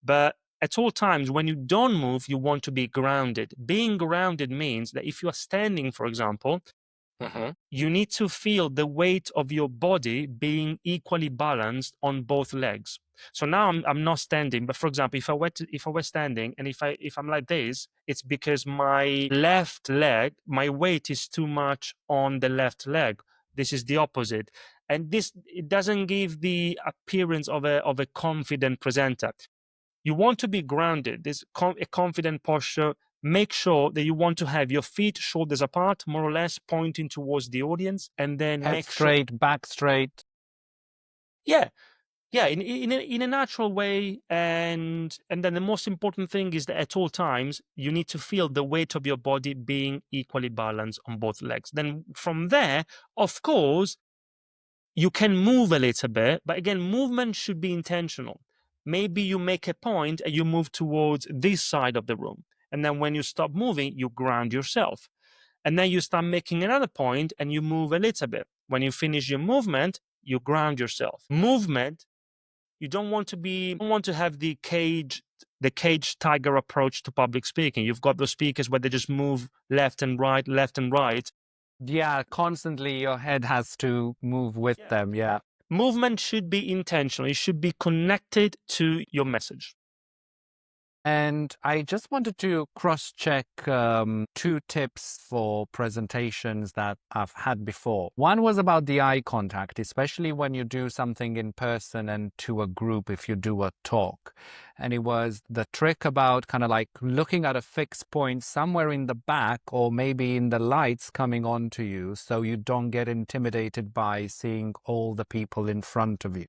S1: but at all times when you don't move, you want to be grounded. Being grounded means that if you are standing, for example, you need to feel the weight of your body being equally balanced on both legs. So now I'm not standing, but for example, if I were standing and if I'm like this, it's because my left leg, my weight is too much on the left leg. This is the opposite, and this it doesn't give the appearance of a confident presenter. You want to be grounded. This a confident posture. Make sure that you want to have your feet shoulders apart, more or less pointing towards the audience, and then
S3: Head
S1: make
S3: straight, back straight.
S1: yeah, yeah, in a natural way, and then the most important thing is that at all times you need to feel the weight of your body being equally balanced on both legs. Then from there, of course, you can move a little bit, but again, movement should be intentional. Maybe you make a point and you move towards this side of the room. And then when you stop moving, you ground yourself. And then you start making another point and you move a little bit. When you finish your movement, you ground yourself. Movement, you don't want to have the cage tiger approach to public speaking. You've got those speakers where they just move left and right, left and right.
S3: Yeah, constantly your head has to move with them. Yeah.
S1: Movement should be intentional. It should be connected to your message.
S3: And I just wanted to cross-check two tips for presentations that I've had before. One was about the eye contact, especially when you do something in person and to a group if you do a talk. And it was the trick about kind of like looking at a fixed point somewhere in the back or maybe in the lights coming onto you so you don't get intimidated by seeing all the people in front of you.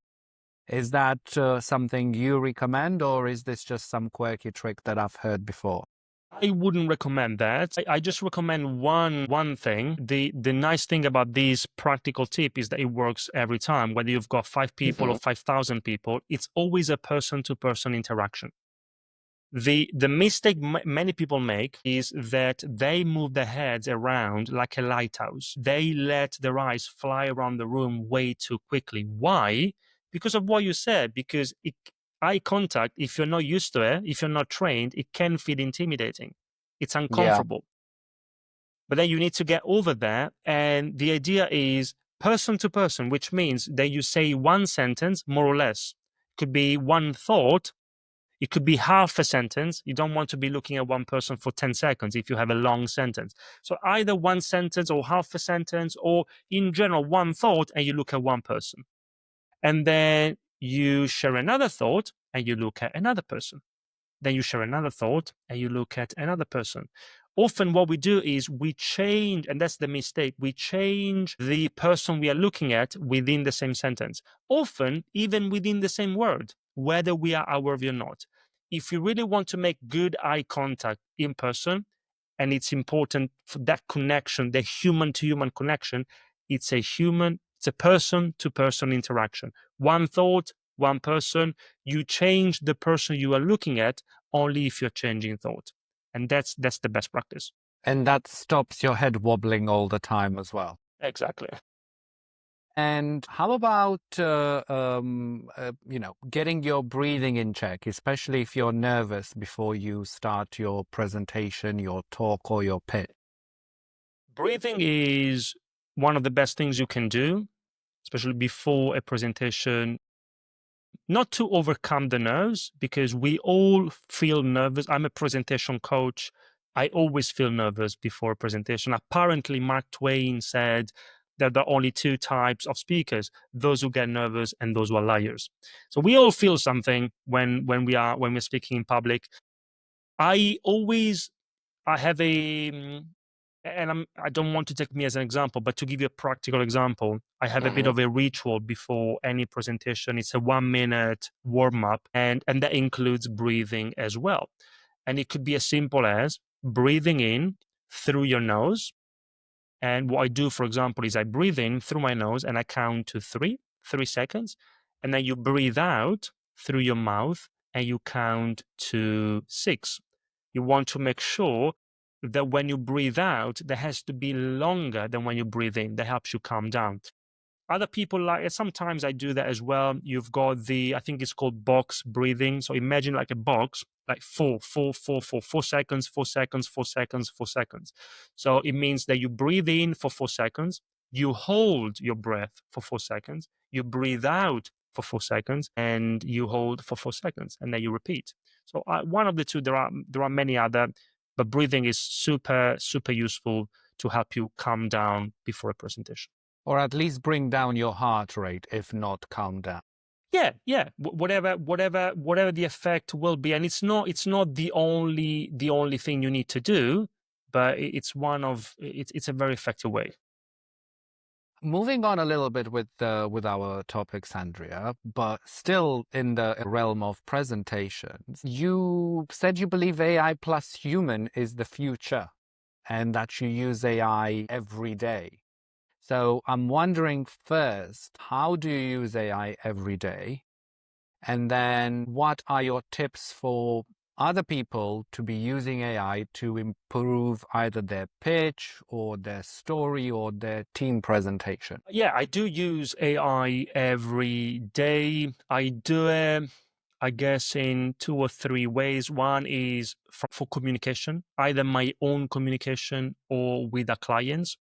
S3: Is that something you recommend, or is this just some quirky trick that I've heard before?
S1: I wouldn't recommend that. I just recommend one thing. The nice thing about this practical tip is that it works every time. Whether you've got 5 people or 5,000 people, it's always a person-to-person interaction. The mistake many people make is that they move their heads around like a lighthouse. They let their eyes fly around the room way too quickly. Why? because of what you said, because eye contact, if you're not used to it, if you're not trained, it can feel intimidating. It's
S3: Yeah.
S1: uncomfortable. But then you need to get over that. And the idea is person to person, which means that you say one sentence, more or less. It could be one thought. It could be half a sentence. You don't want to be looking at one person for 10 seconds if you have a long sentence. So either one sentence or half a sentence, or in general, one thought, and you look at one person. And then you share another thought and you look at another person. Then you share another thought and you look at another person. Often what we do is we change, and that's the mistake, we change the person we are looking at within the same sentence, often even within the same word, whether we are aware of it or not. If you really want to make good eye contact in person, and it's important for that connection, the human to human connection, it's a person to person interaction. One thought, one person, you change the person you are looking at only if you're changing thought. And that's the best practice.
S3: And that stops your head wobbling all the time as well.
S1: Exactly.
S3: And how about, getting your breathing in check, especially if you're nervous before you start your presentation, your talk, or your pitch?
S1: Breathing is one of the best things you can do, especially before a presentation, not to overcome the nerves, because we all feel nervous. I'm a presentation coach. I always feel nervous before a presentation. Apparently, Mark Twain said that there are only two types of speakers: those who get nervous and those who are liars. So we all feel something when we're speaking in public. I always I have I don't want to take me as an example, but to give you a practical example, I have a bit of a ritual before any presentation. It's a 1 minute warm up, and that includes breathing as well. And it could be as simple as breathing in through your nose. And what I do, for example, is I breathe in through my nose and I count to 3 seconds. And then you breathe out through your mouth and you count to 6. You want to make sure that when you breathe out, that has to be longer than when you breathe in. That helps you calm down. Other people like, sometimes I do that as well. You've got I think it's called box breathing. So imagine like a box, like 4 seconds, 4 seconds, 4 seconds, 4 seconds. So it means that you breathe in for 4 seconds, you hold your breath for 4 seconds, you breathe out for 4 seconds, and you hold for 4 seconds, and then you repeat. So one of the two. There are many other, but breathing is super super useful to help you calm down before a presentation.
S3: Or at least bring down your heart rate, if not calm down.
S1: Yeah. Whatever the effect will be, and it's not the only thing you need to do, but it's a very effective way.
S3: Moving on a little bit with our topics, Andrea, but still in the realm of presentations, you said you believe AI plus human is the future and that you use AI every day. So I'm wondering first, how do you use AI every day? And then what are your tips for other people to be using AI to improve either their pitch or their story or their team presentation?
S1: Yeah, I do use AI every day. I do it, I guess, in 2 or 3 ways. One is for communication, either my own communication or with the clients.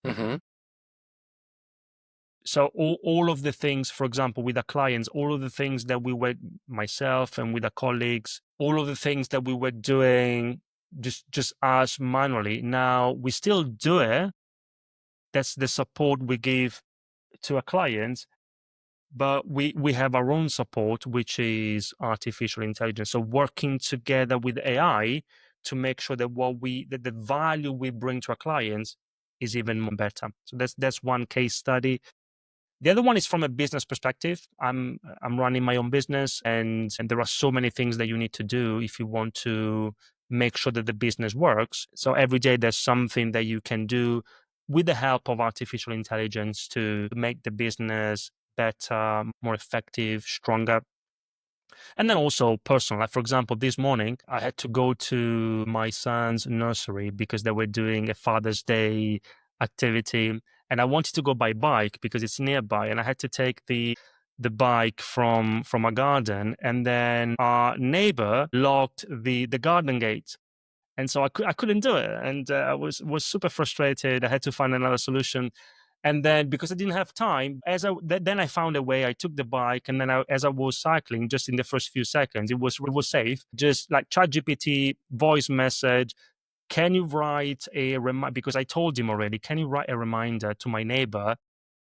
S3: Mm-hmm.
S1: So all of the things, for example, with the clients, all of the things that we were, myself and with the colleagues, all of the things that we were doing just us manually, now we still do it. That's the support we give to our clients, but we have our own support, which is artificial intelligence. So working together with AI to make sure that that the value we bring to our clients is even more better. So that's one case study. The other one is from a business perspective. I'm running my own business, and there are so many things that you need to do if you want to make sure that the business works. So every day there's something that you can do with the help of artificial intelligence to make the business better, more effective, stronger. And then also personal. Like, for example, this morning I had to go to my son's nursery because they were doing a Father's Day activity. And I wanted to go by bike because it's nearby. And I had to take the bike from a garden, and then our neighbor locked the garden gate. And so I couldn't do it, and I was super frustrated. I had to find another solution, and then because I didn't have time, then I found a way. I took the bike, and then as I was cycling, just in the first few seconds, it was safe. Just like ChatGPT voice message. Can you write a because I told him already, can you write a reminder to my neighbor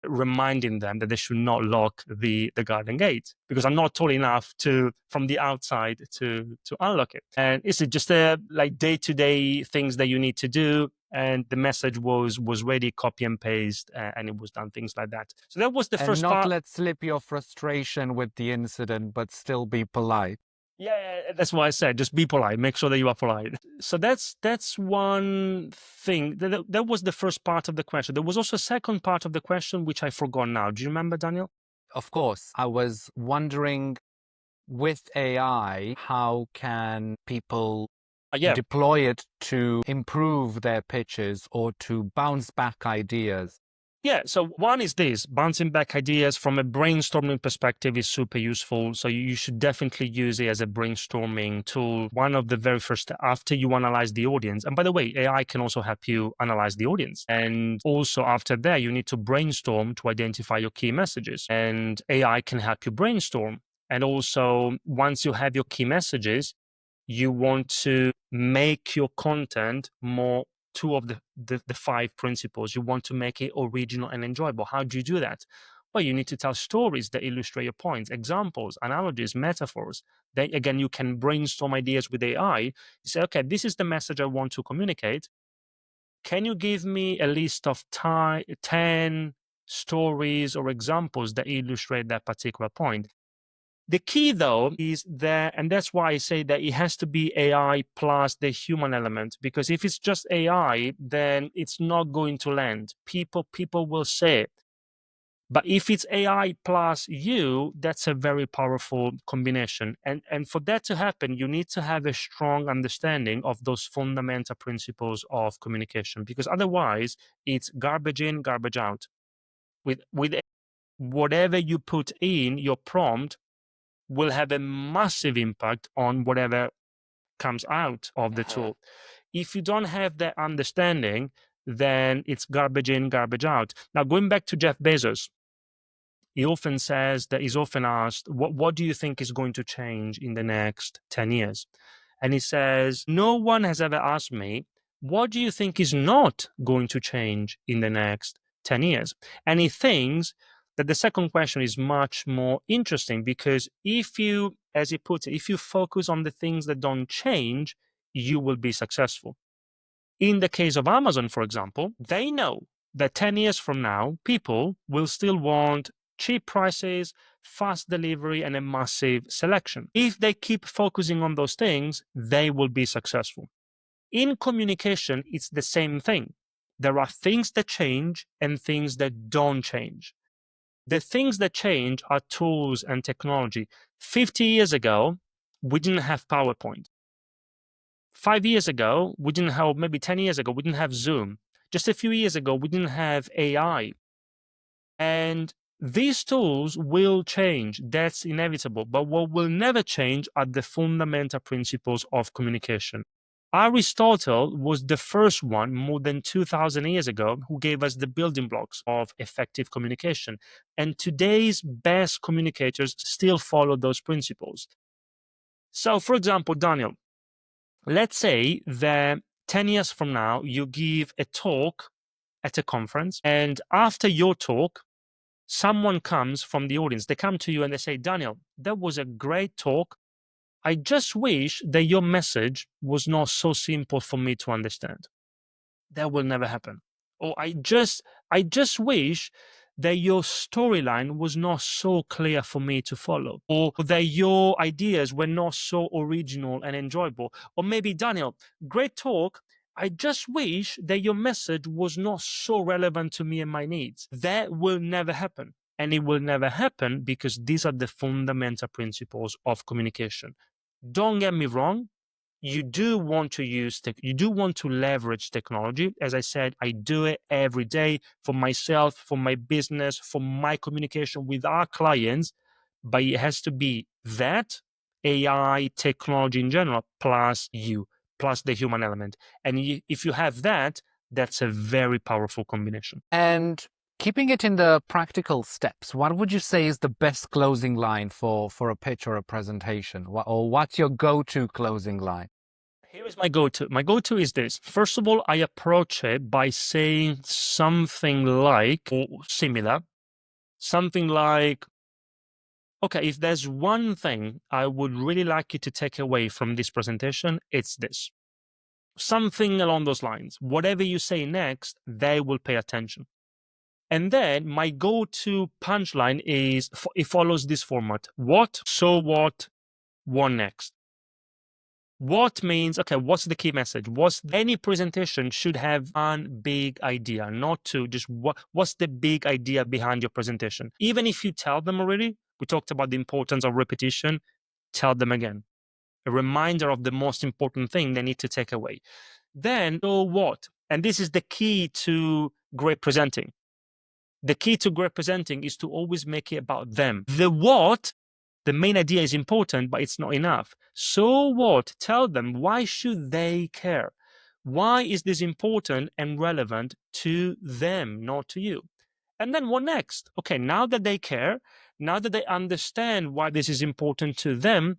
S1: reminding them that they should not lock the garden gate, because I'm not tall enough to from the outside to unlock it. And it's just like day-to-day things that you need to do, and the message was ready, copy and paste, and it was done, things like that. So that was the
S3: And
S1: first
S3: not
S1: part.
S3: let slip your frustration with the incident, but still be polite.
S1: Yeah, that's why I said just be polite. Make sure that you are polite. So that's one thing. That was the first part of the question. There was also a second part of the question which I forgot now. Do you remember, Daniel?
S3: Of course, I was wondering, with AI, how can people
S1: Yeah.
S3: deploy it to improve their pitches or to bounce back ideas?
S1: Yeah, so one is this, bouncing back ideas from a brainstorming perspective is super useful. So you should definitely use it as a brainstorming tool. One of the very first, after you analyze the audience. And by the way, AI can also help you analyze the audience. And also after that, you need to brainstorm to identify your key messages. And AI can help you brainstorm. And also, once you have your key messages, you want to make your content more two of the five principles. You want to make it original and enjoyable. How do you do that? Well, you need to tell stories that illustrate your points, examples, analogies, metaphors. Then again, you can brainstorm ideas with AI. You say, okay, this is the message I want to communicate. Can you give me a list of 10 stories or examples that illustrate that particular point? The key, though, is that, and that's why I say that it has to be AI plus the human element, because if it's just AI, then it's not going to land. People will say it. But if it's AI plus you, that's a very powerful combination. And for that to happen, you need to have a strong understanding of those fundamental principles of communication, because otherwise it's garbage in, garbage out. With whatever you put in your prompt, will have a massive impact on whatever comes out of the tool. If you don't have that understanding, then it's garbage in, garbage out. Now, going back to Jeff Bezos, he often says that he's often asked, what do you think is going to change in the next 10 years? And he says, no one has ever asked me, what do you think is not going to change in the next 10 years? And he thinks that the second question is much more interesting, because if you, as he puts it, if you focus on the things that don't change, you will be successful. In the case of Amazon, for example, they know that 10 years from now, people will still want cheap prices, fast delivery, and a massive selection. If they keep focusing on those things, they will be successful. In communication, it's the same thing. There are things that change and things that don't change. The things that change are tools and technology. 50 years ago, we didn't have PowerPoint. 5 years ago, we didn't have, maybe 10 years ago, we didn't have Zoom. Just a few years ago, we didn't have AI. And these tools will change. That's inevitable. But what will never change are the fundamental principles of communication. Aristotle was the first one more than 2,000 years ago who gave us the building blocks of effective communication. And today's best communicators still follow those principles. So, for example, Daniel, let's say that 10 years from now, you give a talk at a conference, and after your talk, someone comes from the audience. They come to you and they say, Daniel, that was a great talk. I just wish that your message was not so simple for me to understand. That will never happen. Or I just wish that your storyline was not so clear for me to follow, or that your ideas were not so original and enjoyable. Or maybe, Daniel, great talk. I just wish that your message was not so relevant to me and my needs. That will never happen. And it will never happen because these are the fundamental principles of communication. Don't get me wrong, you do want to you do want to leverage technology. As I said, I do it every day for myself, for my business, for my communication with our clients, but it has to be that AI technology in general plus you, plus the human element. And if you have that, that's a very powerful combination.
S3: And keeping it in the practical steps, what would you say is the best closing line for a pitch or a presentation? Or what's your go-to closing line?
S1: Here is my go-to. My go-to is this. First of all, I approach it by saying something like, or similar, something like, okay, if there's one thing I would really like you to take away from this presentation, it's this. Something along those lines. Whatever you say next, they will pay attention. And then my go-to punchline is, it follows this format. What, so what next? What means, okay, what's the key message? Any presentation should have one big idea, not two, just what's the big idea behind your presentation? Even if you tell them already, we talked about the importance of repetition, tell them again. A reminder of the most important thing they need to take away. Then, so what? And this is the key to great presenting. The key to great presenting is to always make it about them. The what, the main idea is important, but it's not enough. So what? Tell them, why should they care? Why is this important and relevant to them, not to you? And then what next? Okay, now that they care, now that they understand why this is important to them,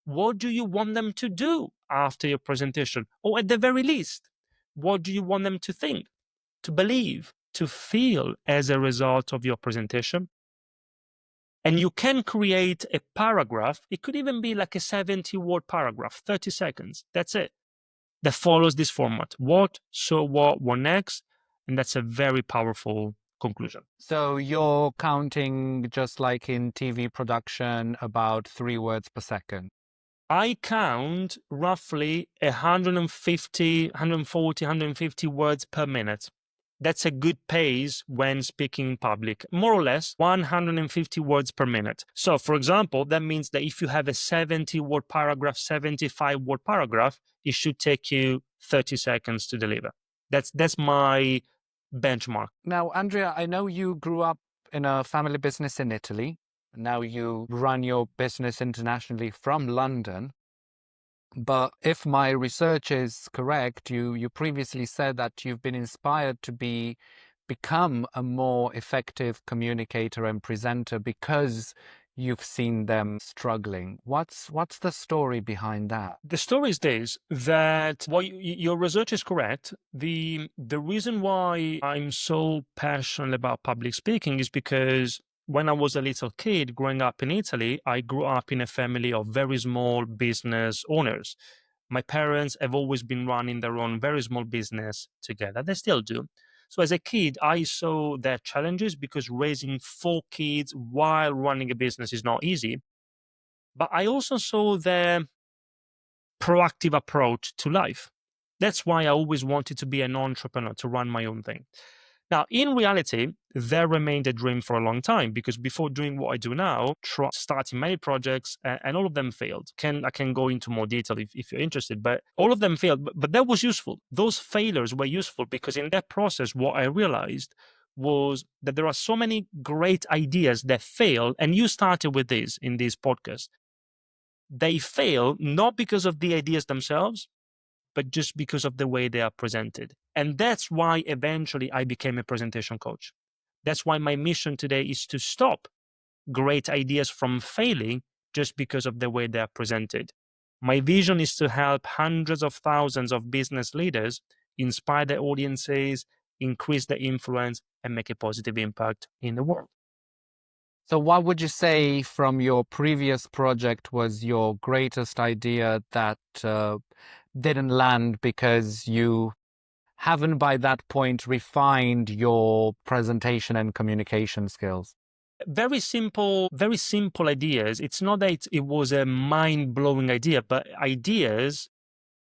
S1: what do you want them to do after your presentation? Or at the very least, what do you want them to think, to believe, to feel as a result of your presentation? And you can create a paragraph. It could even be like a 70-word paragraph, 30 seconds. That's it. That follows this format. What, so what next? And that's a very powerful conclusion.
S3: So you're counting, just like in TV production, about 3 words per second.
S1: I count roughly 150, 140, 150 words per minute. That's a good pace when speaking in public, more or less 150 words per minute. So, for example, that means that if you have a 70-word paragraph, 75-word paragraph, it should take you 30 seconds to deliver. That's my benchmark.
S3: Now, Andrea, I know you grew up in a family business in Italy. Now you run your business internationally from London. But if my research is correct, you previously said that you've been inspired to become a more effective communicator and presenter because you've seen them struggling. What's the story behind that?
S1: The story is this, that your research is correct. The reason why I'm so passionate about public speaking is because when I was a little kid growing up in Italy, I grew up in a family of very small business owners. My parents have always been running their own very small business together. They still do. So as a kid, I saw their challenges because raising 4 kids while running a business is not easy. But I also saw their proactive approach to life. That's why I always wanted to be an entrepreneur, to run my own thing. Now, in reality, that remained a dream for a long time because before doing what I do now, starting many projects, and all of them failed. I can go into more detail if you're interested, but all of them failed. But that was useful. Those failures were useful because in that process, what I realized was that there are so many great ideas that fail, and you started with this in this podcast. They fail not because of the ideas themselves, but just because of the way they are presented. And that's why eventually I became a presentation coach. That's why my mission today is to stop great ideas from failing just because of the way they are presented. My vision is to help hundreds of thousands of business leaders inspire their audiences, increase their influence, and make a positive impact in the world.
S3: So what would you say from your previous project was your greatest idea that didn't land because you haven't by that point refined your presentation and communication skills?
S1: Very simple ideas. It's not that it was a mind-blowing idea, but ideas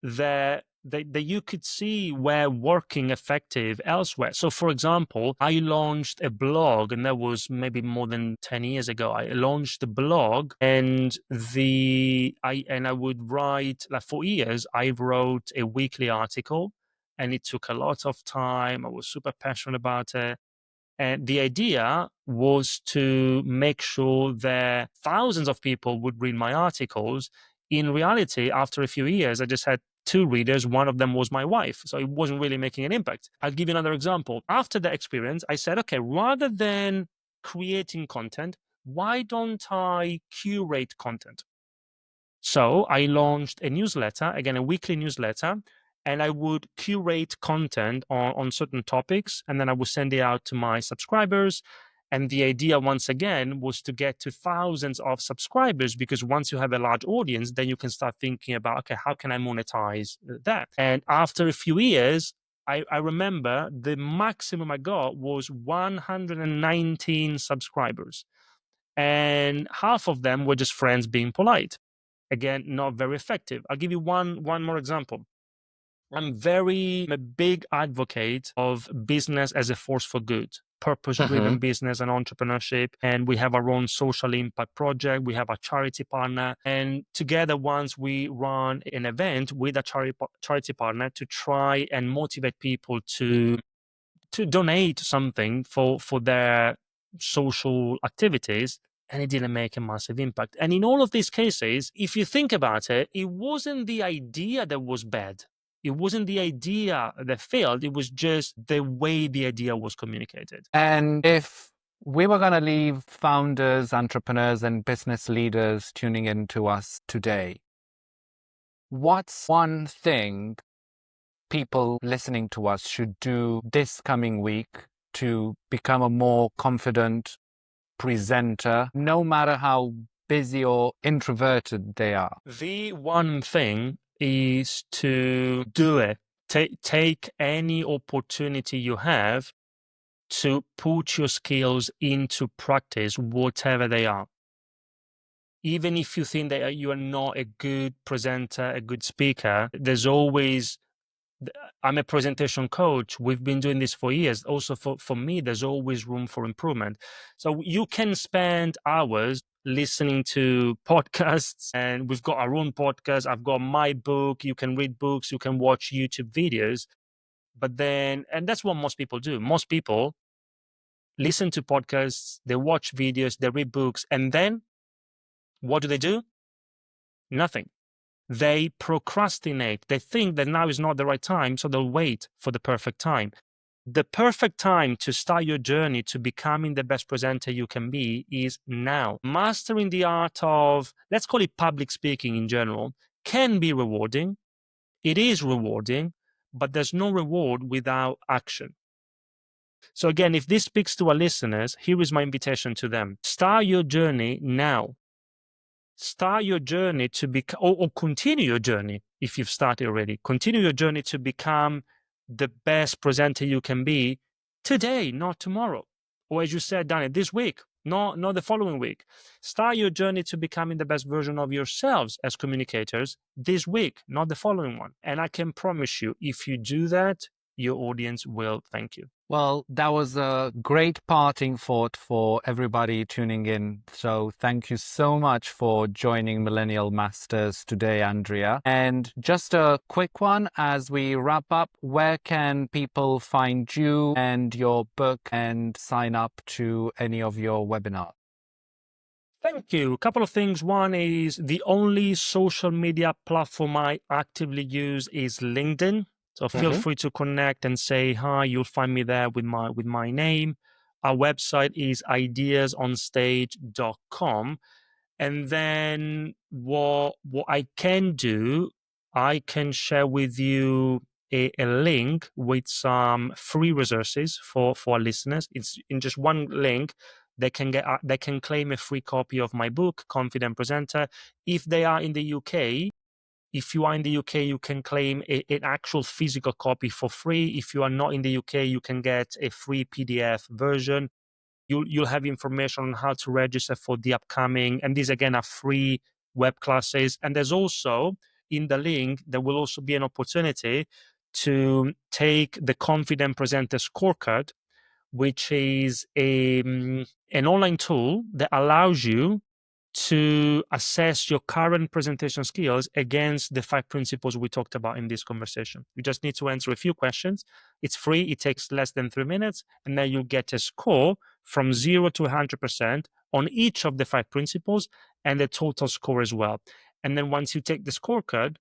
S1: that that you could see were working effective elsewhere. So, for example, I launched a blog, and that was maybe more than 10 years ago. I launched a blog, and I would write, like, for years. I wrote a weekly article, and it took a lot of time. I was super passionate about it. And the idea was to make sure that thousands of people would read my articles. In reality, after a few years, I just had two readers. One of them was my wife. So it wasn't really making an impact. I'll give you another example. After the experience, I said, okay, rather than creating content, why don't I curate content? So I launched a newsletter, again, a weekly newsletter, and I would curate content on certain topics, and then I would send it out to my subscribers. And the idea, once again, was to get to thousands of subscribers, because once you have a large audience, then you can start thinking about, okay, how can I monetize that? And after a few years, I remember the maximum I got was 119 subscribers. And half of them were just friends being polite. Again, not very effective. I'll give you one more example. I'm a big advocate of business as a force for good, purpose-driven business and entrepreneurship. And we have our own social impact project. We have a charity partner. And together, once we run an event with a charity partner to try and motivate people to donate something for their social activities, and it didn't make a massive impact. And in all of these cases, if you think about it, it wasn't the idea that was bad. It wasn't the idea that failed. It was just the way the idea was communicated.
S3: And if we were going to leave founders, entrepreneurs, and business leaders tuning in to us today, what's one thing people listening to us should do this coming week to become a more confident presenter, no matter how busy or introverted they are?
S1: The one thing is to do it. Take any opportunity you have to put your skills into practice, whatever they are. Even if you think that you are not a good presenter, a good speaker, I'm a presentation coach. We've been doing this for years. Also, for me, there's always room for improvement. So you can spend hours listening to podcasts, and we've got our own podcast. I've got my book. You can read books. You can watch YouTube videos. But then, and that's what most people do. Most people listen to podcasts, they watch videos, they read books, and then what do? Nothing. They procrastinate. They think that now is not the right time, so they'll wait for the perfect time. The perfect time to start your journey to becoming the best presenter you can be is now. Mastering the art of, let's call it public speaking in general, can be rewarding. It is rewarding, but there's no reward without action. So again, if this speaks to our listeners, here is my invitation to them. Start your journey now. Start your journey to become, or continue your journey if you've started already. Continue your journey to become the best presenter you can be today, not tomorrow. Or as you said, Daniel, this week, not the following week. Start your journey to becoming the best version of yourselves as communicators this week, not the following one. And I can promise you, if you do that, your audience will thank you.
S3: Well, that was a great parting thought for everybody tuning in. So thank you so much for joining Millennial Masters today, Andrea. And just a quick one as we wrap up, where can people find you and your book and sign up to any of your webinars?
S1: Thank you. A couple of things. One is the only social media platform I actively use is LinkedIn. So feel free to connect and say hi. You'll find me there with my name. Our website is ideasonstage.com. And then what I can do, I can share with you a link with some free resources for our listeners. It's in just one link. They can claim a free copy of my book, Confident Presenter. If they are in the UK, if you are in the UK, you can claim an actual physical copy for free. If you are not in the UK, you can get a free PDF version. You'll have information on how to register for the upcoming, and these again are free web classes. And there's also in the link, there will also be an opportunity to take the Confident Presenter Scorecard, which is an online tool that allows you to assess your current presentation skills against the 5 principles we talked about in this conversation. You just need to answer a few questions. It's free, it takes less than 3 minutes, and then you get a score from 0 to 100% on each of the 5 principles and the total score as well. And then once you take the scorecard,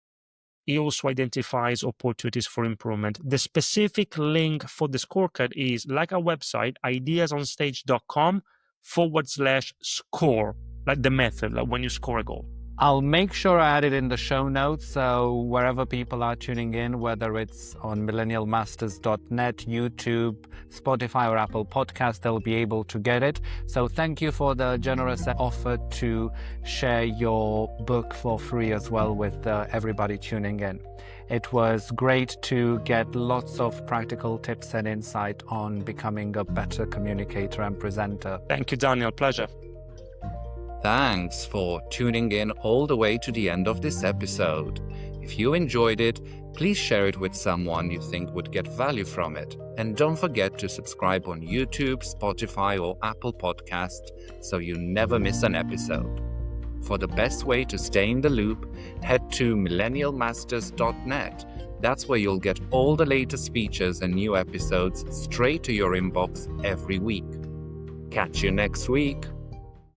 S1: it also identifies opportunities for improvement. The specific link for the scorecard is like our website, ideasonstage.com/score, like the method, like when you score a goal.
S3: I'll make sure I add it in the show notes, so wherever people are tuning in, whether it's on millennialmasters.net, YouTube, Spotify, or Apple Podcast, they'll be able to get it. So thank you for the generous offer to share your book for free as well with everybody tuning in. It was great to get lots of practical tips and insight on becoming a better communicator and presenter.
S1: Thank you, Daniel. Pleasure.
S2: Thanks for tuning in all the way to the end of this episode. If you enjoyed it, please share it with someone you think would get value from it. And don't forget to subscribe on YouTube, Spotify, or Apple Podcast so you never miss an episode. For the best way to stay in the loop, head to millennialmasters.net. That's where you'll get all the latest features and new episodes straight to your inbox every week. Catch you next week.